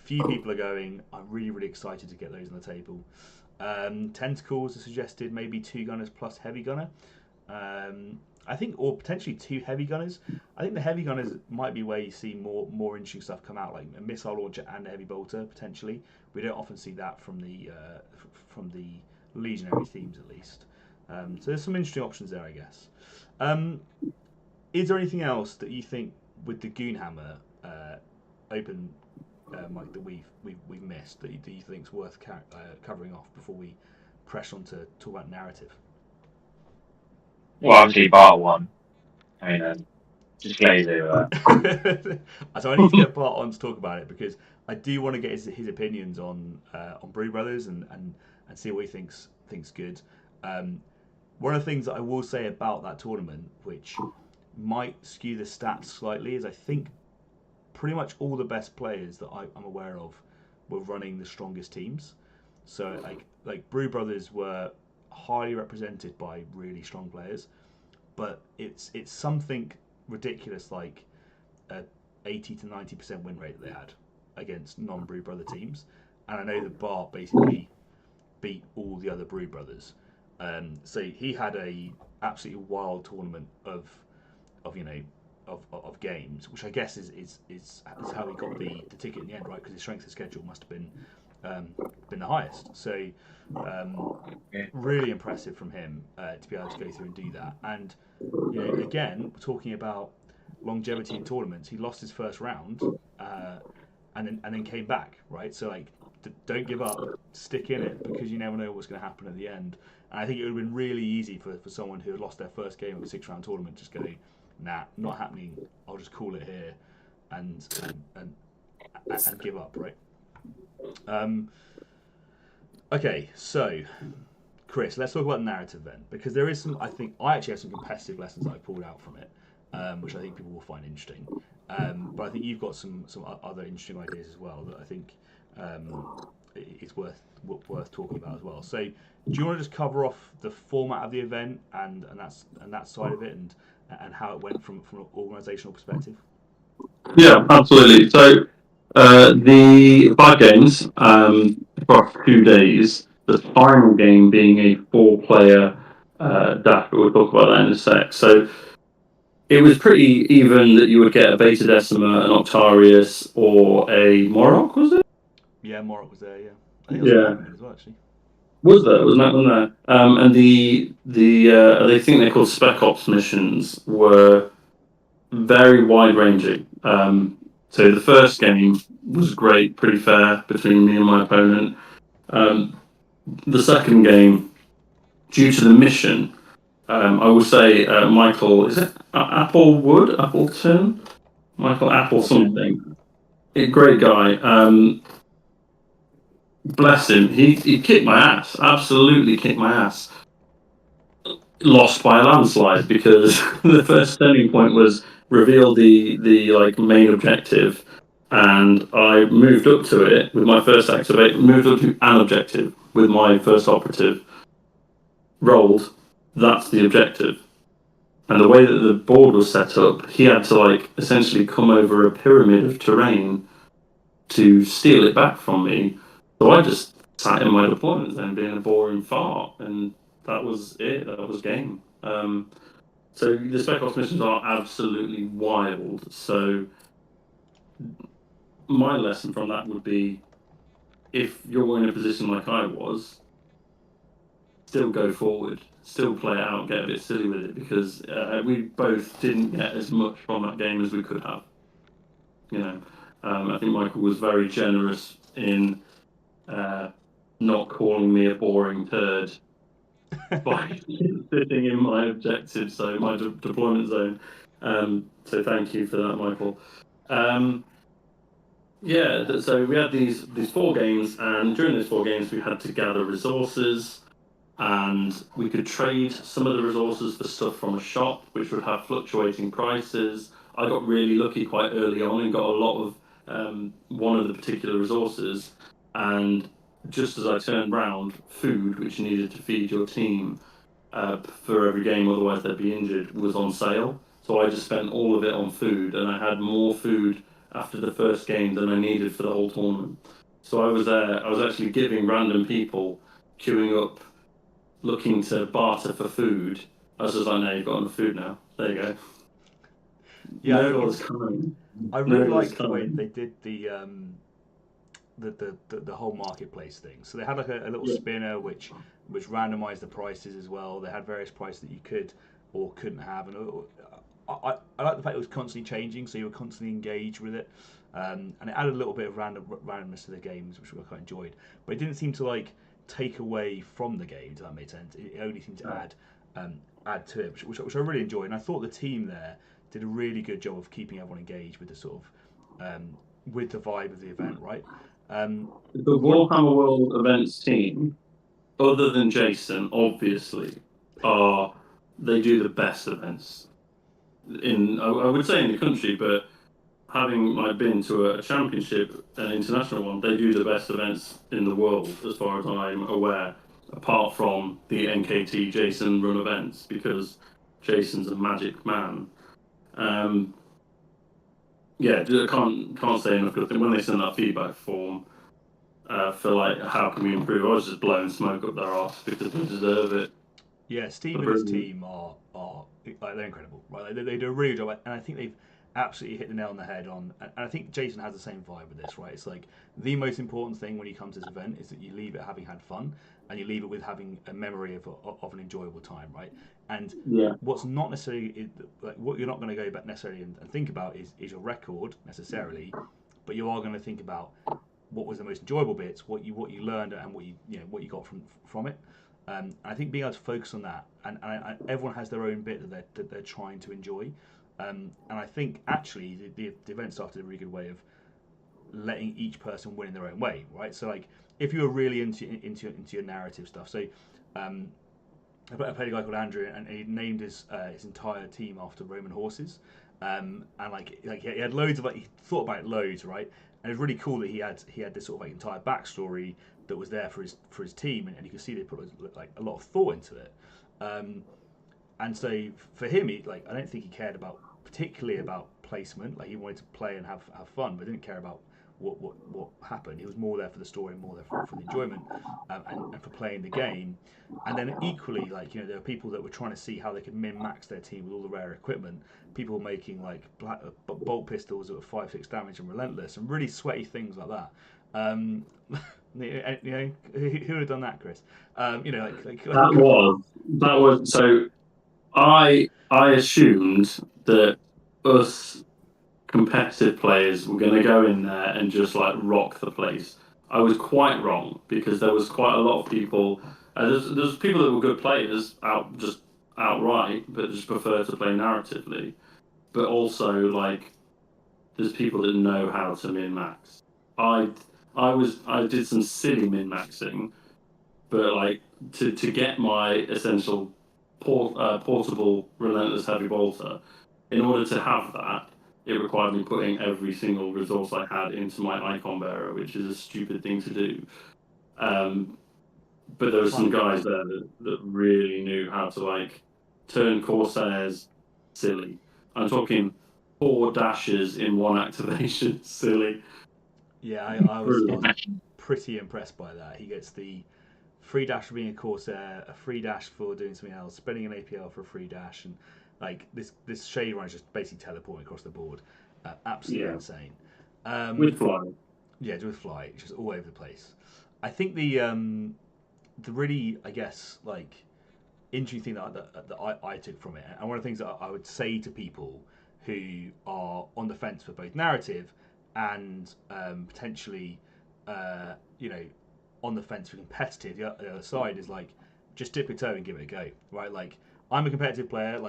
Few people are going, I'm really excited to get those on the table. Tentacles are suggested, maybe 2 gunners plus heavy gunner. I think, or potentially 2 heavy gunners. I think the heavy gunners might be where you see more interesting stuff come out, like a missile launcher and a heavy bolter potentially. We don't often see that from the legionary themes at least. So there's some interesting options there, I guess. Is there anything else that you think with the Goonhammer open Mike, that we've missed that you think is worth covering off before we press on to talk about narrative? Well, obviously, Bart one. I mean, just Glazer. So I need to get Bart on to talk about it because I do want to get his opinions on Brew Brothers and see what he thinks good. One of the things that I will say about that tournament, which might skew the stats slightly, is I think pretty much all the best players that I'm aware of were running the strongest teams. So like Brew Brothers were highly represented by really strong players, but it's something ridiculous like a 80 to 90% win rate that they had against non-Brew Brother teams, and I know that Bart basically beat all the other Brew Brothers. So he had a absolutely wild tournament of games, which I guess is how he got the ticket in the end, right? Because his strength of schedule must have been the highest. So really impressive from him to be able to go through and do that. And again, talking about longevity in tournaments, he lost his first round and then came back, right? So like, don't give up, stick in it, because you never know what's going to happen at the end. And I think it would have been really easy for someone who had lost their first game of a 6-round tournament just go, nah, not happening. I'll just call it here and give up, right? Okay, so Chris, let's talk about narrative then, because there is some. I think I actually have some competitive lessons that I pulled out from it, which I think people will find interesting. But I think you've got some other interesting ideas as well that I think it's worth talking about as well. So, do you want to just cover off the format of the event and that side of it and how it went from an organisational perspective? Yeah, absolutely. So the 5 games across 2 days. The final game being a 4-player dash, but we'll talk about that in a sec. So it was pretty even that you would get a Beta Decima, an Octarius, or a Morok, was it? Yeah, Morok was there. Yeah, I think it was a Magnet as well, actually. Was there? Was that one there? And the they think they're called Spec Ops missions were very wide ranging. So the first game was great, pretty fair between me and my opponent. The second game, due to the mission, I will say Michael, is it Appleton? Michael Apple something. A great guy. Bless him. He kicked my ass. Absolutely kicked my ass. Lost by a landslide because the first turning point was reveal the main objective, and I moved up to it with my first activate. Moved up to an objective with my first operative. Rolled. That's the objective. And the way that the board was set up, he had to essentially come over a pyramid of terrain to steal it back from me. So I just sat in my deployment then being a boring fart, and that was it. That was game. So the Spec Ops missions are absolutely wild. So my lesson from that would be, if you're in a position like I was, still go forward, still play it out, get a bit silly with it, because we both didn't get as much from that game as we could have. I think Michael was very generous in not calling me a boring turd by sitting in my objective, so my deployment zone. So thank you for that, Michael. So we had these 4 games, and during those 4 games we had to gather resources, and we could trade some of the resources for stuff from a shop, which would have fluctuating prices. I got really lucky quite early on and got a lot of one of the particular resources, and just as I turned round, food, which you needed to feed your team for every game, otherwise they'd be injured, was on sale. So I just spent all of it on food, and I had more food after the first game than I needed for the whole tournament. So I was actually giving random people queuing up, looking to barter for food. I was just like, no, you've got enough food now. There you go. Yeah, no one's coming. I really liked the way they did the the whole marketplace thing. So they had like a little spinner which randomized the prices as well. They had various prices that you could or couldn't have, and I like the fact it was constantly changing, so you were constantly engaged with it, and it added a little bit of randomness to the games, which I quite enjoyed. But it didn't seem to like take away from the game. If that made sense. It only seemed to add to it, which I really enjoyed. And I thought the team there did a really good job of keeping everyone engaged with the sort of with the vibe of the event, right? The Warhammer World Events team, other than Jason, obviously, they do the best events I would say in the country, but having been to a championship, an international one, they do the best events in the world as far as I'm aware, apart from the NKT Jason run events, because Jason's a magic man. Yeah, I can't say enough good things. When they send that feedback form for like how can we improve, I was just blowing smoke up their arse because they deserve it. Yeah, Steve and his team are like they're incredible, right? They do a really good job, and I think they've absolutely hit the nail on the head on. And I think Jason has the same vibe with this, right? It's like the most important thing when you come to this event is that you leave it having had fun, and you leave it with having a memory of an enjoyable time, right? And what's not necessarily like what you're not going to go back necessarily and think about is your record necessarily, but you are going to think about what was the most enjoyable bits, what you learned, and what you got from it. I think being able to focus on that, and everyone has their own bit that they're trying to enjoy, and I think actually the event started a really good way of letting each person win in their own way, right? So like if you were really into your narrative stuff, so I played a guy called Andrew, and he named his entire team after Roman horses, and like he had loads of he thought about it loads, right? And it was really cool that he had this sort of like entire backstory that was there for his team, and you can see they put like a lot of thought into it. And so for him, I don't think he cared particularly about placement. Like he wanted to play and have fun, but didn't care about what happened. He was more there for the story, more there for the enjoyment, and for playing the game. And then equally, there were people that were trying to see how they could min-max their team with all the rare equipment. People making bolt pistols that were 5-6 damage and relentless, and really sweaty things like that. Who would have done that, Chris? That was so. I assumed that us competitive players were going to go in there and just rock the place. I was quite wrong because there was quite a lot of people. There's people that were good players outright, but just prefer to play narratively. But also there's people that know how to min max. I did some silly min maxing, but to get my essential portable relentless heavy bolter, in order to have that, it required me putting every single resource I had into my icon bearer, which is a stupid thing to do. But there were some guys there that really knew how to turn Corsairs silly. I'm talking 4 dashes in 1 activation silly. Yeah, I was pretty impressed by that. He gets the free dash for being a Corsair, a free dash for doing something else, spending an APL for a free dash, and this Shade Run is just basically teleporting across the board. Absolutely insane. With fly. Yeah, with fly. It's just all over the place. I think the really, I guess, interesting thing that I took from it, and one of the things that I would say to people who are on the fence for both narrative and potentially, on the fence for competitive, the other side is just dip your toe and give it a go, right? I'm a competitive player.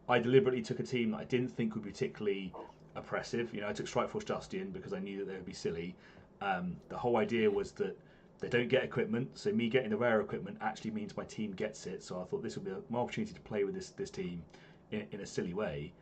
I deliberately took a team that I didn't think would be particularly oppressive. I took Strikeforce Justian because I knew that they would be silly. The whole idea was that they don't get equipment, so me getting the rare equipment actually means my team gets it. So I thought this would be my opportunity to play with this team in a silly way,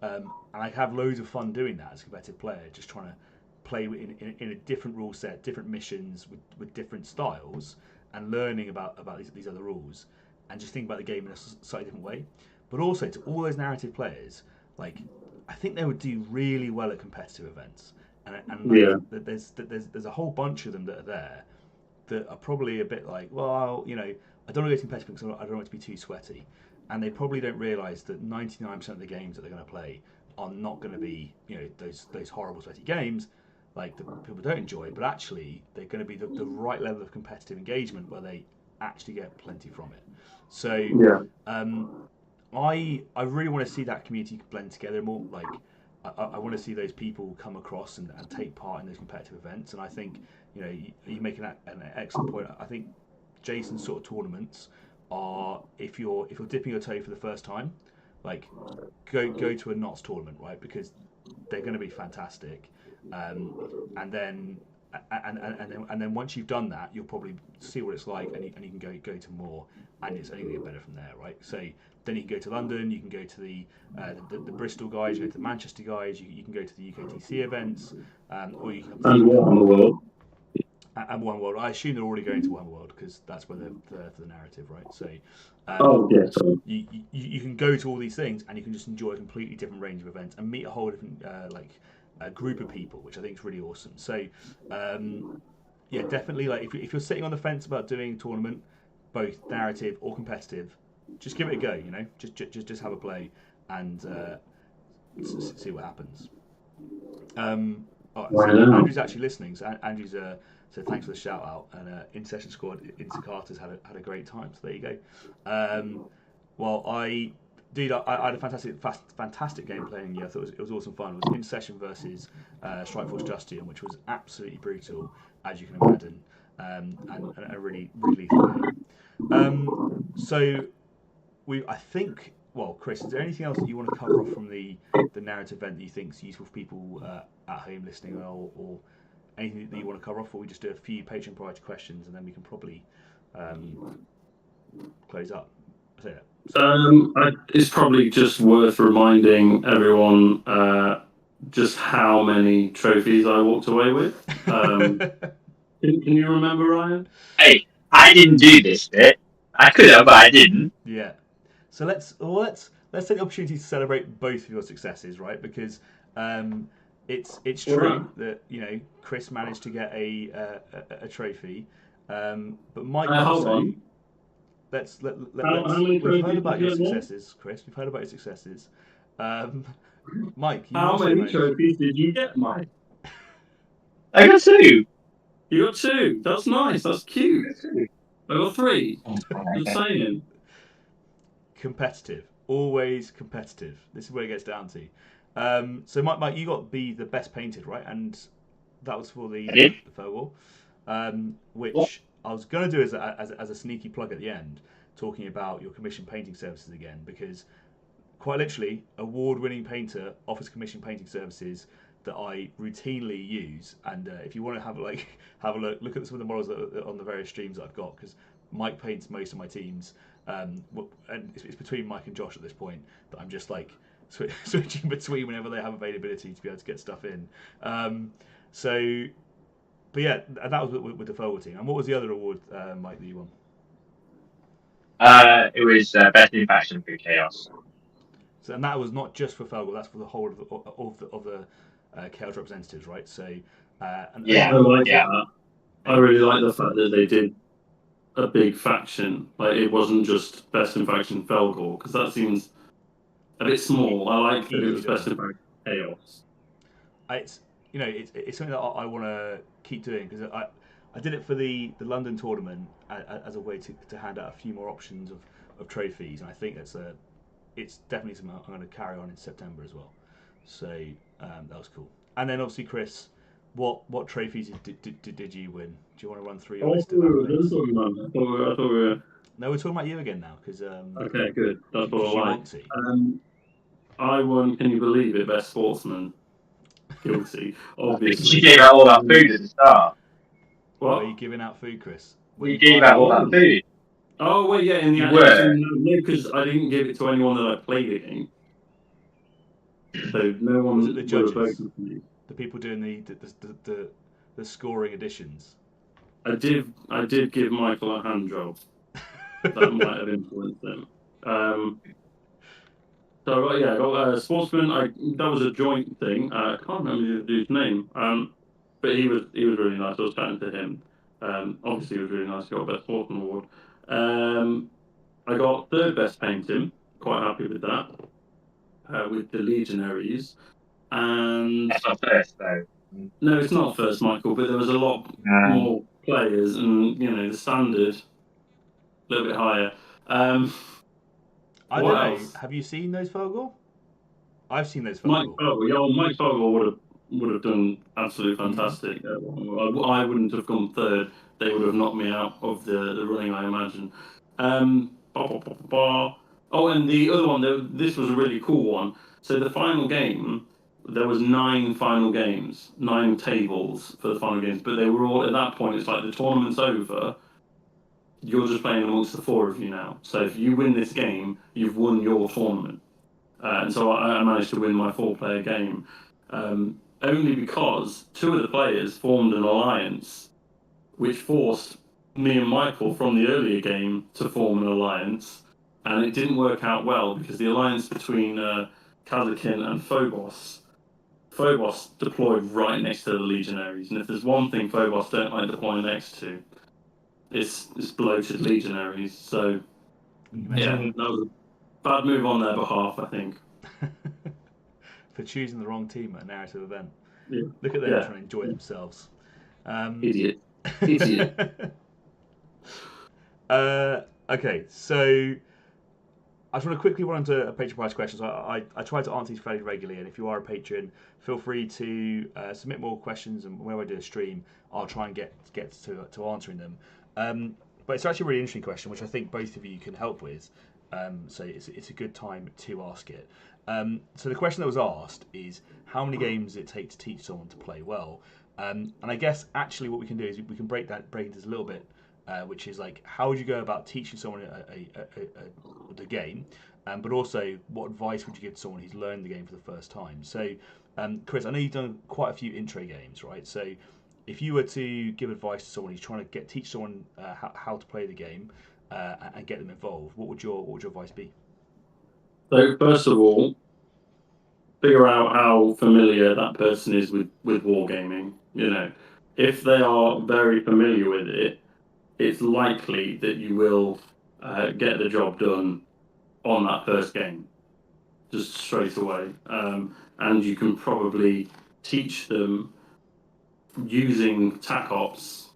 and I have loads of fun doing that as a competitive player, just trying to play in a different rule set, different missions with different styles, and learning about these other rules, and just think about the game in a slightly different way. But also to all those narrative players, I think they would do really well at competitive events, and there's a whole bunch of them that are there that are probably a bit I don't want to go to competitive because I don't want it to be too sweaty, and they probably don't realise that 99% of the games that they're going to play are not going to be those horrible sweaty games. like the people don't enjoy, but actually they're going to be the right level of competitive engagement where they actually get plenty from it. So Yeah. I really want to see that community blend together more. Like I want to see those people come across and take part in those competitive events. And I think you make an excellent point. I think Jason's sort of tournaments are if you're dipping your toe for the first time, like go to a Knots tournament, right? Because they're going to be fantastic. And then and then once you've done that, you'll probably see what it's like, and you can go to more, and it's only going to get better from there, right? So then you can go to London, you can go to the Bristol guys, you go to the Manchester guys, you can go to the UKTC events, or you can And Warhammer World. And One World. I assume they're already going to One World because that's where they're for the narrative, right? So Yeah. Sorry. you can go to all these things and you can just enjoy a completely different range of events and meet a whole different group of people, which I think is really awesome. So yeah, definitely. Like if you're sitting on the fence about doing a tournament, both narrative or competitive, just give it a go. Just have a play and see what happens. So Andrew's actually listening. So Andrew's so thanks for the shout out. And In Session Squad in Carter's had a great time. So there you go. Well, I had a fantastic game playing you. I thought it was awesome fun. It was In Session versus Strikeforce Justian, which was absolutely brutal, as you can imagine, and a really lethal game. So I think. Well, Chris, is there anything else that you want to cover off from the narrative event that you think is useful for people at home listening, or anything that you want to cover off, or we just do a few Patreon priority questions and then we can probably close up? It's probably just worth reminding everyone just how many trophies I walked away with. Can you remember, Ryan? Hey, I didn't do this bit. I could have, but I didn't. Yeah. So let's take the opportunity to celebrate both of your successes, right? Because it's true that Chris managed to get a trophy, but Mike also. Let's we've heard about your successes, Chris. We've heard about your successes. Mike, how many trophies did you get, Mike? I got 2. You got 2. That's nice. That's cute. I got 3. Just saying. Competitive, always competitive. This is where it gets down to. So Mike, you got the best painted, right? And that was for the Fogel, which I was going to do as a sneaky plug at the end, talking about your commission painting services again, because quite literally, award-winning painter offers commission painting services that I routinely use. And if you want to have a look at some of the models that are on the various streams that I've got, because Mike paints most of my teams, and it's between Mike and Josh at this point that I'm just like switching between whenever they have availability to be able to get stuff in. But yeah, that was with the Fogel team. And what was the other award, Mike, that you won? It was Best in Faction through Chaos. So, and that was not just for Fogel, that's for the whole of the Chaos representatives, right? So I really like the fact that they did a big faction. Like, it wasn't just Best in Faction Felgor, because that seems a bit small. I like that it was Best in Faction Chaos. It's something that I want to keep doing, because I did it for the London tournament as a way to hand out a few more options of trophies, and I think it's definitely something I'm going to carry on in September as well. So that was cool. And then obviously, Chris, what trophies did you win? Do you want to run through your list? No, we're talking about you again now, because okay, good. That's what I like. I won. Can you believe it? Best Sportsman. Guilty, obviously. You gave out all that food at the start. What? Were you giving out food, Chris? You gave out all that food. Oh, well, yeah, in the actual, no, because I didn't give it to anyone that I played it in. So no one was it the judges? Me. The people doing the scoring additions. I did give Michael a hand job. That might have influenced them. So yeah, I got Sportsman. That was a joint thing. I can't remember the dude's name. But he was really nice. I was chatting to him. Obviously, it was really nice. Got a Best Sportsman award. I got 3rd Best Painting. Quite happy with that. With the Legionaries. And that's not first though. No, it's not first, Michael, but there was a lot more players, and the standard a little bit higher. I What don't know. else? Have you seen those Fogel? I've seen those Mike Fogel. Fogel, yeah, well, Mike Fogel would have done absolutely fantastic. I wouldn't have come third. They would have knocked me out of the running, I imagine. Ba, ba, ba, ba, ba. Oh, and the other one, this was a really cool one. So the final game, there was 9 final games, 9 tables for the final games, but they were all at that point. It's like the tournament's over. You're just playing amongst the 4 of you now. So if you win this game, you've won your tournament. And so I managed to win my 4-player game, only because 2 of the players formed an alliance, which forced me and Michael from the earlier game to form an alliance, and it didn't work out well because the alliance between Kazakin and Phobos deployed right next to the Legionaries, and if there's one thing Phobos don't like deploying next to, it's bloated Legionaries. So yeah, that was a bad move on their behalf, I think. For choosing the wrong team at a narrative event. Yeah. Look at them trying to enjoy themselves. Idiot. Okay, so I just want to quickly run into a patron prize questions. I try to answer these fairly regularly, and if you are a patron, feel free to submit more questions, and when I do a stream, I'll try and get to answering them. But it's actually a really interesting question, which I think both of you can help with. So it's a good time to ask it. So the question that was asked is, how many games does it take to teach someone to play well? And I guess actually what we can do is we can break this a little bit, which is like, how would you go about teaching someone the game, but also what advice would you give to someone who's learned the game for the first time? So, Chris, I know you've done quite a few intro games, right? So, if you were to give advice to someone who's trying to teach someone how to play the game and get them involved, what would your advice be? So first of all, figure out how familiar that person is with wargaming. If they are very familiar with it, it's likely that you will get the job done on that first game, just straight away. And you can probably teach them using tac ops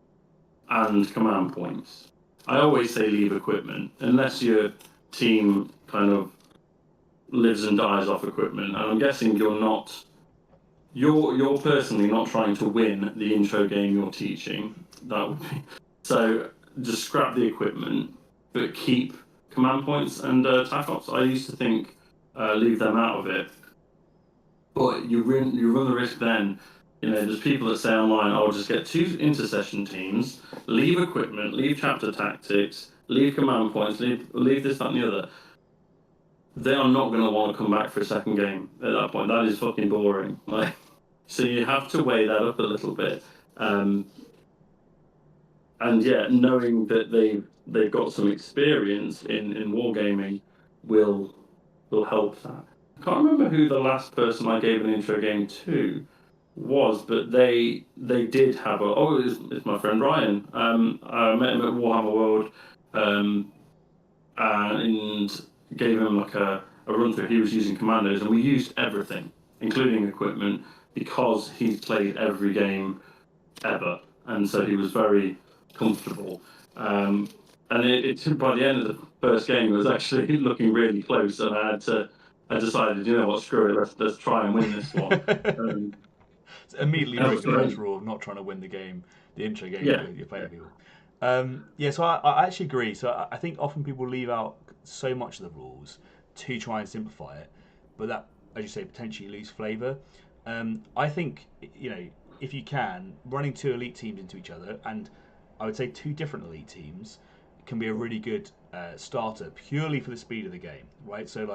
and command points. I always say leave equipment, unless your team kind of lives and dies off equipment. And I'm guessing you're personally not trying to win the intro game you're teaching. That would be so. Just scrap the equipment, but keep command points and tac ops. I used to think leave them out of it, but you run the risk then. There's people that say online, "I'll just get 2 intercession teams, leave equipment, leave chapter tactics, leave command points, leave this, that, and the other." They are not going to want to come back for a second game at that point. That is fucking boring. So you have to weigh that up a little bit. And yeah, knowing that they've got some experience in wargaming will help that. I can't remember who the last person I gave an intro game to was, but they did have it's my friend Ryan. I met him at Warhammer World, and gave him like a run through. He was using commandos, and we used everything, including equipment, because he's played every game ever, and so he was very comfortable. And it by the end of the first game, it was actually looking really close, and I decided, what, screw it, let's try and win this one. So immediately break the first rule of not trying to win the game, the intro game you're playing people. So I actually agree. So I think often people leave out so much of the rules to try and simplify it, but that, as you say, potentially lose flavour. I think, if you can, running 2 elite teams into each other, and I would say 2 different elite teams, can be a really good starter purely for the speed of the game, right? So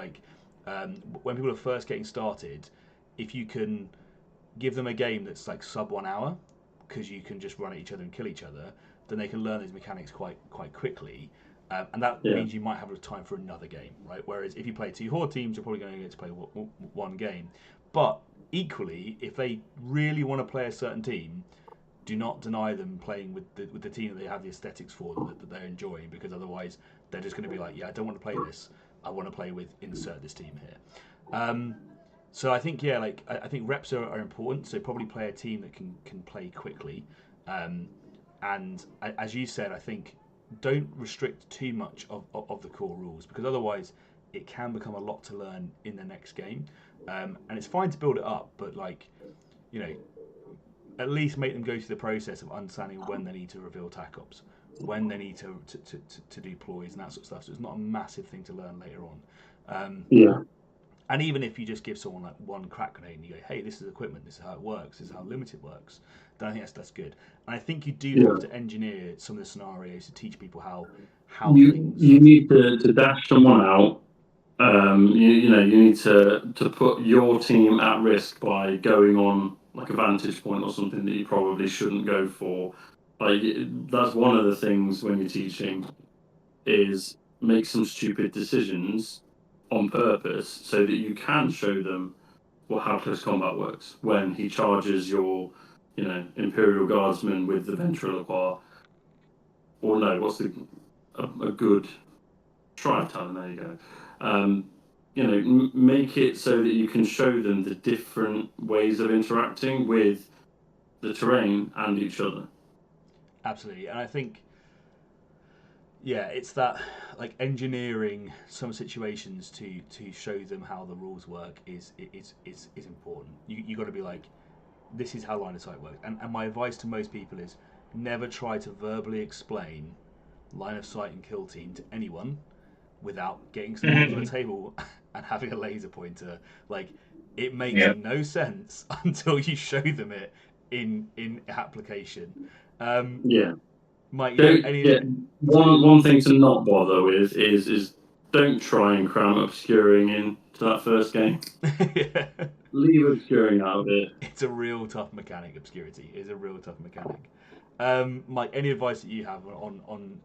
when people are first getting started, if you can give them a game that's like sub 1 hour, because you can just run at each other and kill each other, then they can learn these mechanics quite quickly. And that means you might have time for another game, right? Whereas if you play 2 horde teams, you're probably going to get to play one game. But equally, if they really want to play a certain team, do not deny them playing with the team that they have the aesthetics for, that they're enjoying, because otherwise they're just going to be like, yeah, I don't want to play this. I want to play with insert this team here. So I think I think reps are important. So probably play a team that can play quickly, and as you said, I think don't restrict too much of the core rules because otherwise it can become a lot to learn in the next game. And it's fine to build it up, but you know, at least make them go through the process of understanding when they need to reveal tac ops, when they need to deploys and that sort of stuff. So it's not a massive thing to learn later on. Yeah. And even if you just give someone like one crack grenade and you go, hey, this is equipment, this is how it works, this is how limited works, then I think that's good. And I think you do have to engineer some of the scenarios to teach people how things. You need to dash someone out. You need to put your team at risk by going on like a vantage point or something that you probably shouldn't go for. Like that's one of the things when you're teaching is make some stupid decisions on purpose so that you can show them how close combat works when he charges your Imperial Guardsman with the ventriloquy, or no, what's a good tribe talent? There you go. Make it so that you can show them the different ways of interacting with the terrain and each other. Absolutely, and I think it's that like engineering some situations to show them how the rules work is important. You got to be like, this is how line of sight works. And my advice to most people is never try to verbally explain line of sight and kill team to anyone without getting some arms on the table and having a laser pointer. Like, it makes no sense until you show them it in application. Mike, one thing to not bother with is don't try and cram obscuring into that first game. Leave obscuring out of it. It's a real tough mechanic. Obscurity is a real tough mechanic. Mike, any advice that you have on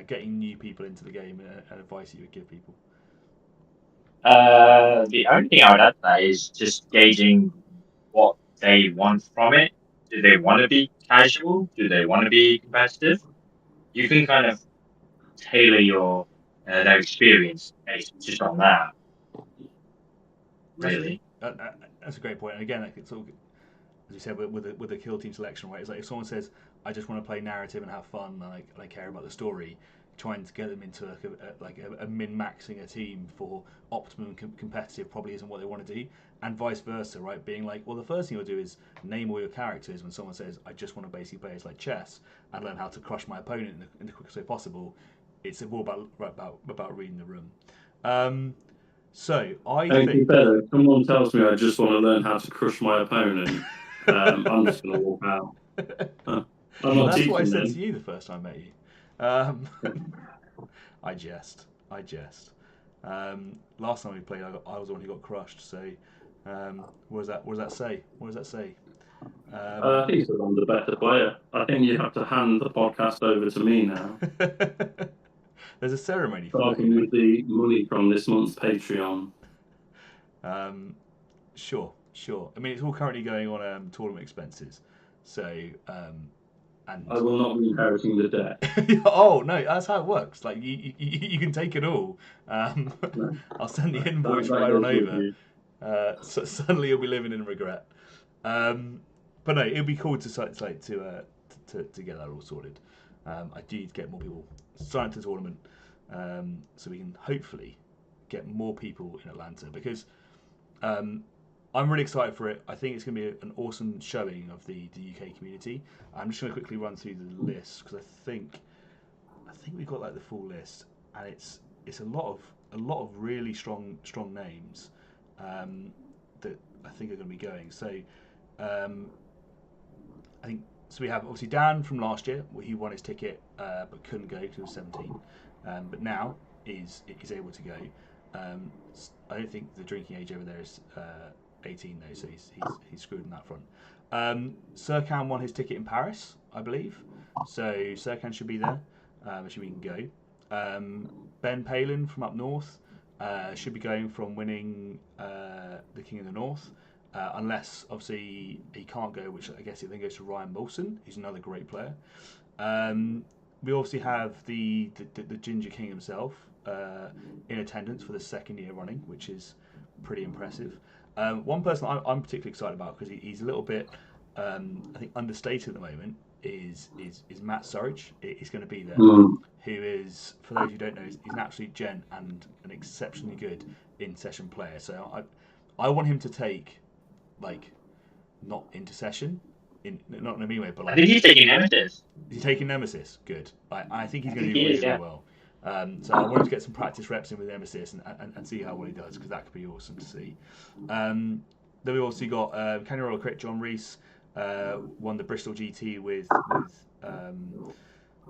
getting new people into the game and advice that you would give people? The only thing I would add to that is just gauging what they want from it. Do they want to be casual? Do they want to be competitive? You can kind of tailor your their experience based just on that. Really, that's a great point. And again, it's sort of, as you said, with the kill team selection, right? It's like if someone says, "I just want to play narrative and have fun, and I care about the story," trying to get them into a min-maxing a team for optimum competitive probably isn't what they want to do, and vice versa, right? Being like, well, the first thing you'll do is name all your characters. When someone says, "I just want to basically play as like chess and learn how to crush my opponent in the quickest way possible," it's all about reading the room. So I think better. If someone tells me I just want to learn how to crush my opponent, I'm just going to walk out. That's what I said to you the first time I met you. I jest. Last time we played, I was the one who got crushed. So, what does that say? I think I'm the better player. I think you have to hand the podcast over to me now. There's a ceremony for starting with the money from this month's Patreon. Sure. I mean, it's all currently going on tournament expenses. So, and I will not be inheriting the debt. Oh no, that's how it works. Like you can take it all. No. I'll send the invoice right on over. So suddenly you'll be living in regret. But no, it'd be cool to get that all sorted. I do need to get more people signed to the tournament, so we can hopefully get more people in Atlanta because I'm really excited for it. I think it's going to be an awesome showing of the UK community. I'm just going to quickly run through the list because I think we've got like the full list, and it's a lot of really strong names that I think are going to be going. So I think we have obviously Dan from last year. He won his ticket but couldn't go because he was 17, but now is able to go. I don't think the drinking age over there is 18 though, so he's screwed on that front. Serkan won his ticket in Paris, I believe, so Serkan should be there. Should we can go. Ben Palin from up north should be going from winning the King of the North, unless obviously he can't go, which I guess it then goes to Ryan Wilson, who's another great player. We obviously have the Ginger King himself in attendance for the second year running, which is pretty impressive. One person I'm particularly excited about because he's a little bit, I think, understated at the moment is Matt Surridge. He's going to be there. Mm. Who is, for those who don't know, he's an absolute gent and an exceptionally good in-session player. So I want him to take, like, not into session, not in a mean way, but I like think he's taking Nemesis. he's taking Nemesis. Good. I think he's I going to think do he is, really yeah. well. So I want him to get some practice reps in with Nemesis and see how well he does, because that could be awesome to see. Then we also got Can You Roll a Crit? John Reese won the Bristol GT with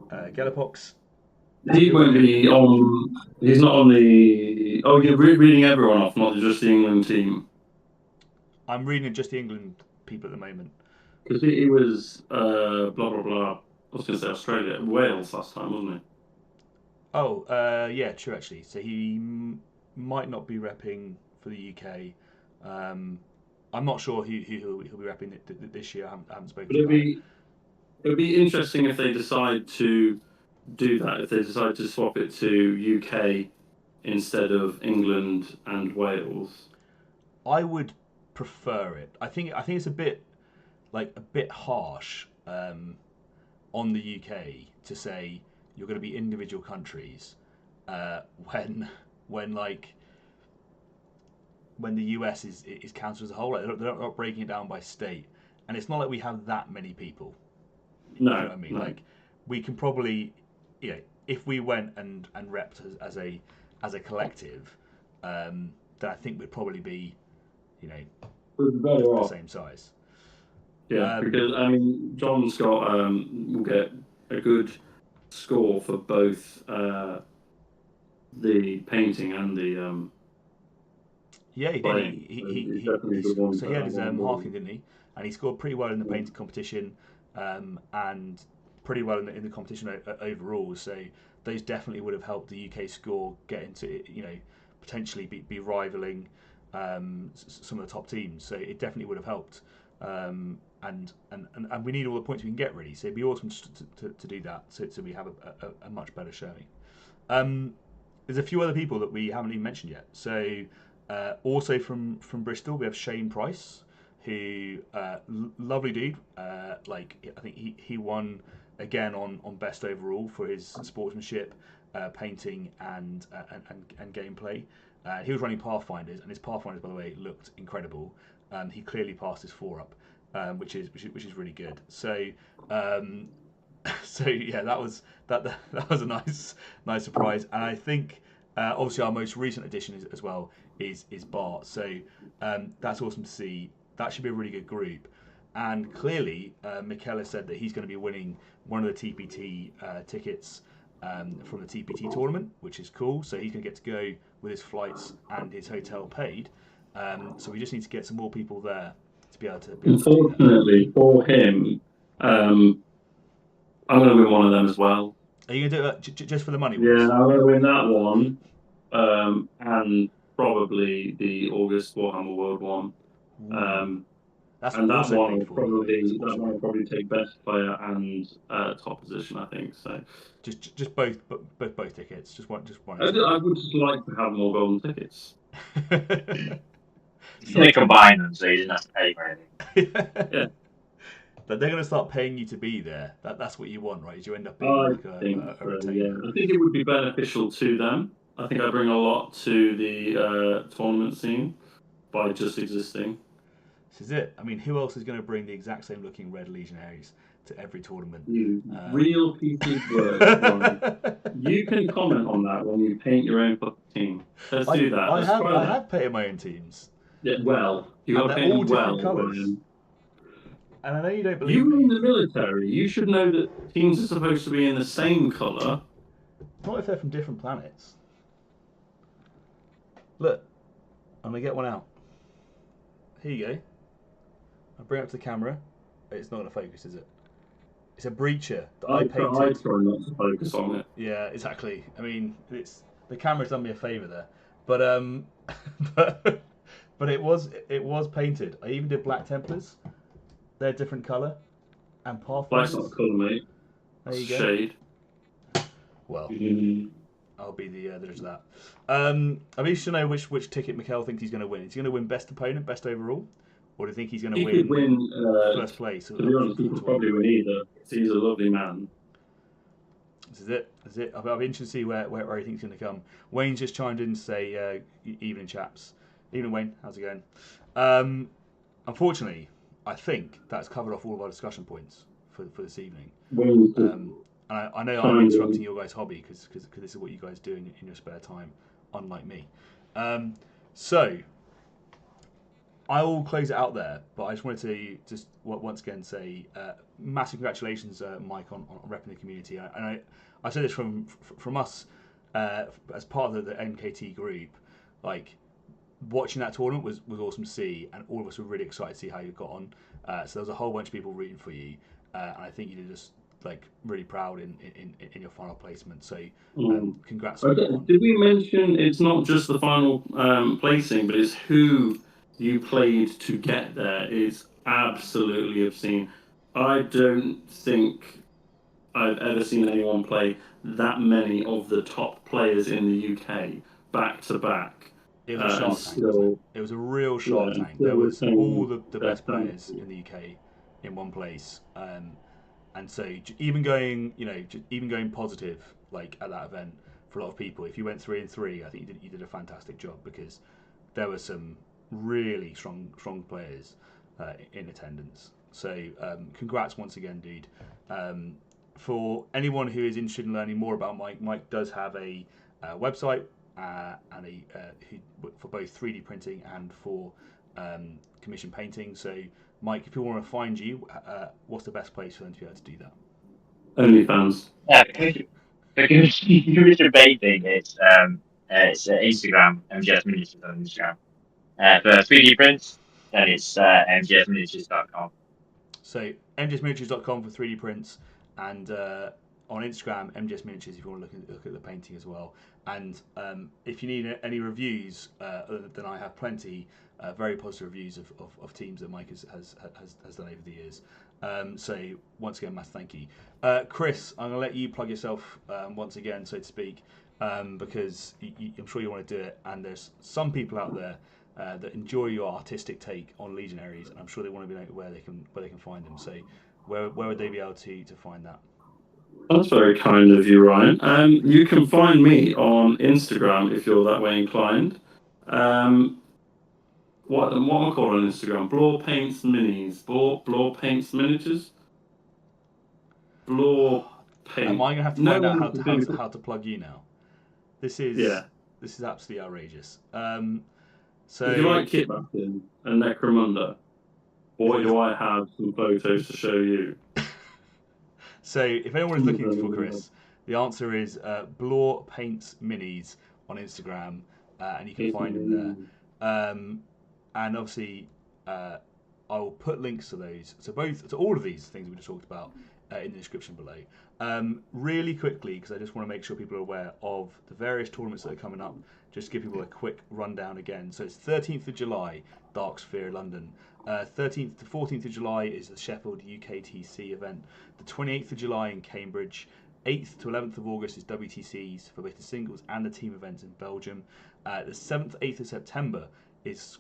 Galapox. He won't be on. He's not on the. Oh, you're reading everyone off, not just the England team. I'm reading just the England people at the moment. Because he was blah blah blah. I was going to say Australia, Wales last time, wasn't he? Oh, yeah, true actually. So he might not be repping for the UK. I'm not sure who he'll be repping this year. I haven't spoken But about it. It'd be interesting if they decide to do that. If they decide to swap it to UK instead of England and Wales. I would prefer it. I think it's a bit harsh on the UK to say you're going to be individual countries when the US is counted as a whole. Like, they're not breaking it down by state, and it's not like we have that many people. No, You know what I mean? no. Like, we can probably, if we went and repped as a collective, then I think we'd probably be, We're better the off. same size. Yeah, because I mean, John's got will get a good score for both the painting and the. Yeah, he playing. did. He's definitely a good one So he for had his that one. halfling, didn't he? And he scored pretty well in the painting competition, and pretty well in the competition overall. So those definitely would have helped the UK score get into, potentially be rivaling some of the top teams. So it definitely would have helped. And we need all the points we can get, really. So it'd be awesome to do that, so we have a much better showing. There's a few other people that we haven't even mentioned yet. So also from Bristol, we have Shane Price, who lovely dude. I think he won again on best overall for his sportsmanship, painting and gameplay. He was running Pathfinders, and his Pathfinders, by the way, looked incredible. He clearly passed his 4-up, which is really good. So yeah, that was a nice surprise, and I think obviously our most recent addition as well is Bart. So that's awesome to see. That should be a really good group, and clearly Mikel has said that he's going to be winning one of the TPT tickets from the TPT tournament, which is cool. So he's going to get to go with his flights and his hotel paid. So we just need to get some more people there to be able to. Unfortunately for him, I'm going to win one of them as well. Are you going to do it just for the money? Yeah, I'm going to win that one, and probably the August Warhammer World one. That's and that also one paid will probably take best player and top position, I think. So just both tickets, just one. I would just like to have more golden tickets. They combine them, so you didn't have to pay for anything. Yeah. But they're going to start paying you to be there. That's what you want, right? Is you end up being I retainer. Yeah. I think it would be beneficial to them. I think I bring a lot to the tournament scene by just existing. This is it. I mean, who else is going to bring the exact same looking red Legionaries to every tournament? You real pieces of work. You can comment on that when you paint your own team. Let's do that. I have painted my own teams. Yeah, well, you got to paint them well. Colours. And I know you don't believe you were me. in the military. You should know that teams are supposed to be in the same colour. Not if they're from different planets. Look, I'm going to get one out. Here you go. I'll bring it up to the camera. It's not going to focus, is it? It's a breacher that I painted. I try not to focus on it. Yeah, exactly. I mean, the camera's done me a favour there. But but it was painted. I even did Black Templars. They're different colour. And Pathfinders. Black's not colour, mate. There you go. Shade. Well, I'll be the judge of that. I'm interested to know which ticket Mikhail thinks he's going to win. Is he going to win best opponent, best overall, or do you think he's going to He could win. first place? To be honest, he could probably win either. He's a lovely man. This is it. This is it. I'll be interested to see where he thinks he's going to come. Wayne's just chimed in to say, evening chaps. Evening Wayne, how's it going? Unfortunately, I think that's covered off all of our discussion points for this evening. And I know I'm interrupting your guys' hobby because this is what you guys do in your spare time, unlike me. So I will close it out there, but I just wanted to just once again say massive congratulations, Mike, on repping the community. And I say this from us as part of the MKT group. Like, watching that tournament was awesome to see, and all of us were really excited to see how you got on. So there was a whole bunch of people rooting for you, and I think you did just really proud in your final placement. So congrats. Did we mention it's not just the final placing, but it's who you played to get there is absolutely obscene. I don't think I've ever seen anyone play that many of the top players in the UK back to back. It was a shark tank. Wasn't it? It was a real shark tank. There was all the best players in the UK in one place, and so even going positive at that event for a lot of people. If you went 3-3, I think you did a fantastic job because there were some really strong players in attendance. So congrats once again, dude. For anyone who is interested in learning more about Mike does have a website. And for both 3D printing and for commission painting. So, Mike, if people want to find you, what's the best place for them to be able to do that? OnlyFans. Yeah, the commission painting it's Instagram, MGS Miniatures on Instagram. For 3D prints, then it's mgsminiatures.com. So, mgsminiatures.com for 3D prints, and on Instagram, MGS Miniatures, if you want to look at the painting as well. And if you need any reviews, then I have plenty, very positive reviews of teams that Mike has done over the years. So once again, massive thank you. Chris, I'm going to let you plug yourself once again, so to speak, because I'm sure you want to do it. And there's some people out there that enjoy your artistic take on Legionaries, and I'm sure they want to know where they can find them. So where would they be able to find that? That's very kind of you, Ryan. You can find me on Instagram if you're that way inclined. What am I called on Instagram? Blore Paints Minis. Blore Paints Miniatures? Blore Paint. Am I going to have to find out how to plug you now? This is absolutely outrageous. So if you like Kitbacking and Necromunda, or do I have some photos to show you? So if anyone is looking for Chris, the answer is Blore Paints Minis on Instagram, and you can find him there. And obviously, I will put links to those. So all of these things we just talked about in the description below. Really quickly, because I just want to make sure people are aware of the various tournaments that are coming up. Just to give people a quick rundown again. So it's 13th of July, Dark Sphere, London. 13th to 14th of July is the Sheffield UKTC event. The 28th of July in Cambridge. 8th to 11th of August is WTCs for both the singles and the team events in Belgium. The 7th, 8th of September is,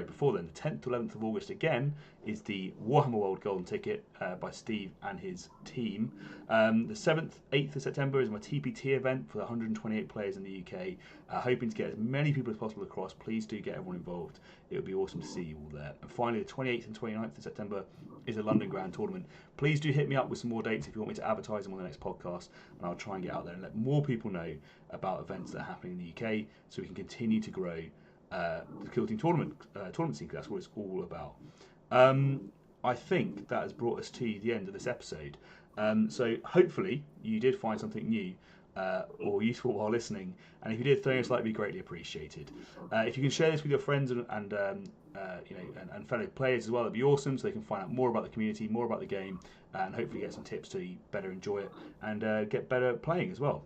before then, the 10th to 11th of August again is the Warhammer World Golden Ticket by Steve and his team. The 7th, 8th of September is my TPT event for the 128 players in the UK. Hoping to get as many people as possible across. Please do get everyone involved. It would be awesome to see you all there. And finally, the 28th and 29th of September is a London Grand Tournament. Please do hit me up with some more dates if you want me to advertise them on the next podcast, and I'll try and get out there and let more people know about events that are happening in the UK so we can continue to grow the Kill Team tournament scene, because that's what it's all about. I think that has brought us to the end of this episode. So hopefully you did find something new or useful while listening, and if you did, throwing us like would be greatly appreciated. If you can share this with your friends and fellow players as well, that'd be awesome, so they can find out more about the community, more about the game, and hopefully get some tips to better enjoy it and get better playing as well.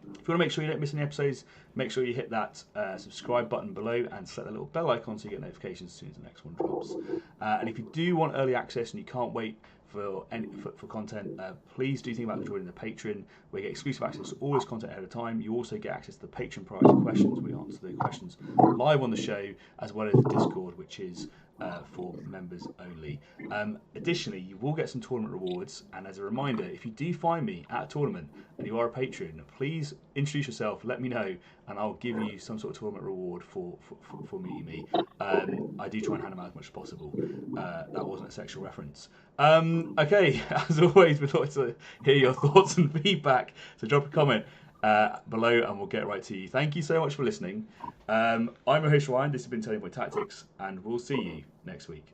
If you want to make sure you don't miss any episodes, make sure you hit that subscribe button below and set that little bell icon so you get notifications as soon as the next one drops. And if you do want early access and you can't wait for content, please do think about joining the Patreon, where you get exclusive access to all this content ahead of time. You also get access to the Patreon priority questions, where we answer the questions live on the show, as well as the Discord, which is for members only. Additionally, you will get some tournament rewards, and as a reminder, if you do find me at a tournament and you are a patron, please introduce yourself, let me know, and I'll give you some sort of tournament reward for meeting me. I do try and hand them out as much as possible. That wasn't a sexual reference. Okay, as always, we'd like to hear your thoughts and feedback, so drop a comment below and we'll get right to you. Thank you so much for listening. I'm your host Ryan, this has been Turning Point Tactics, and we'll see you next week.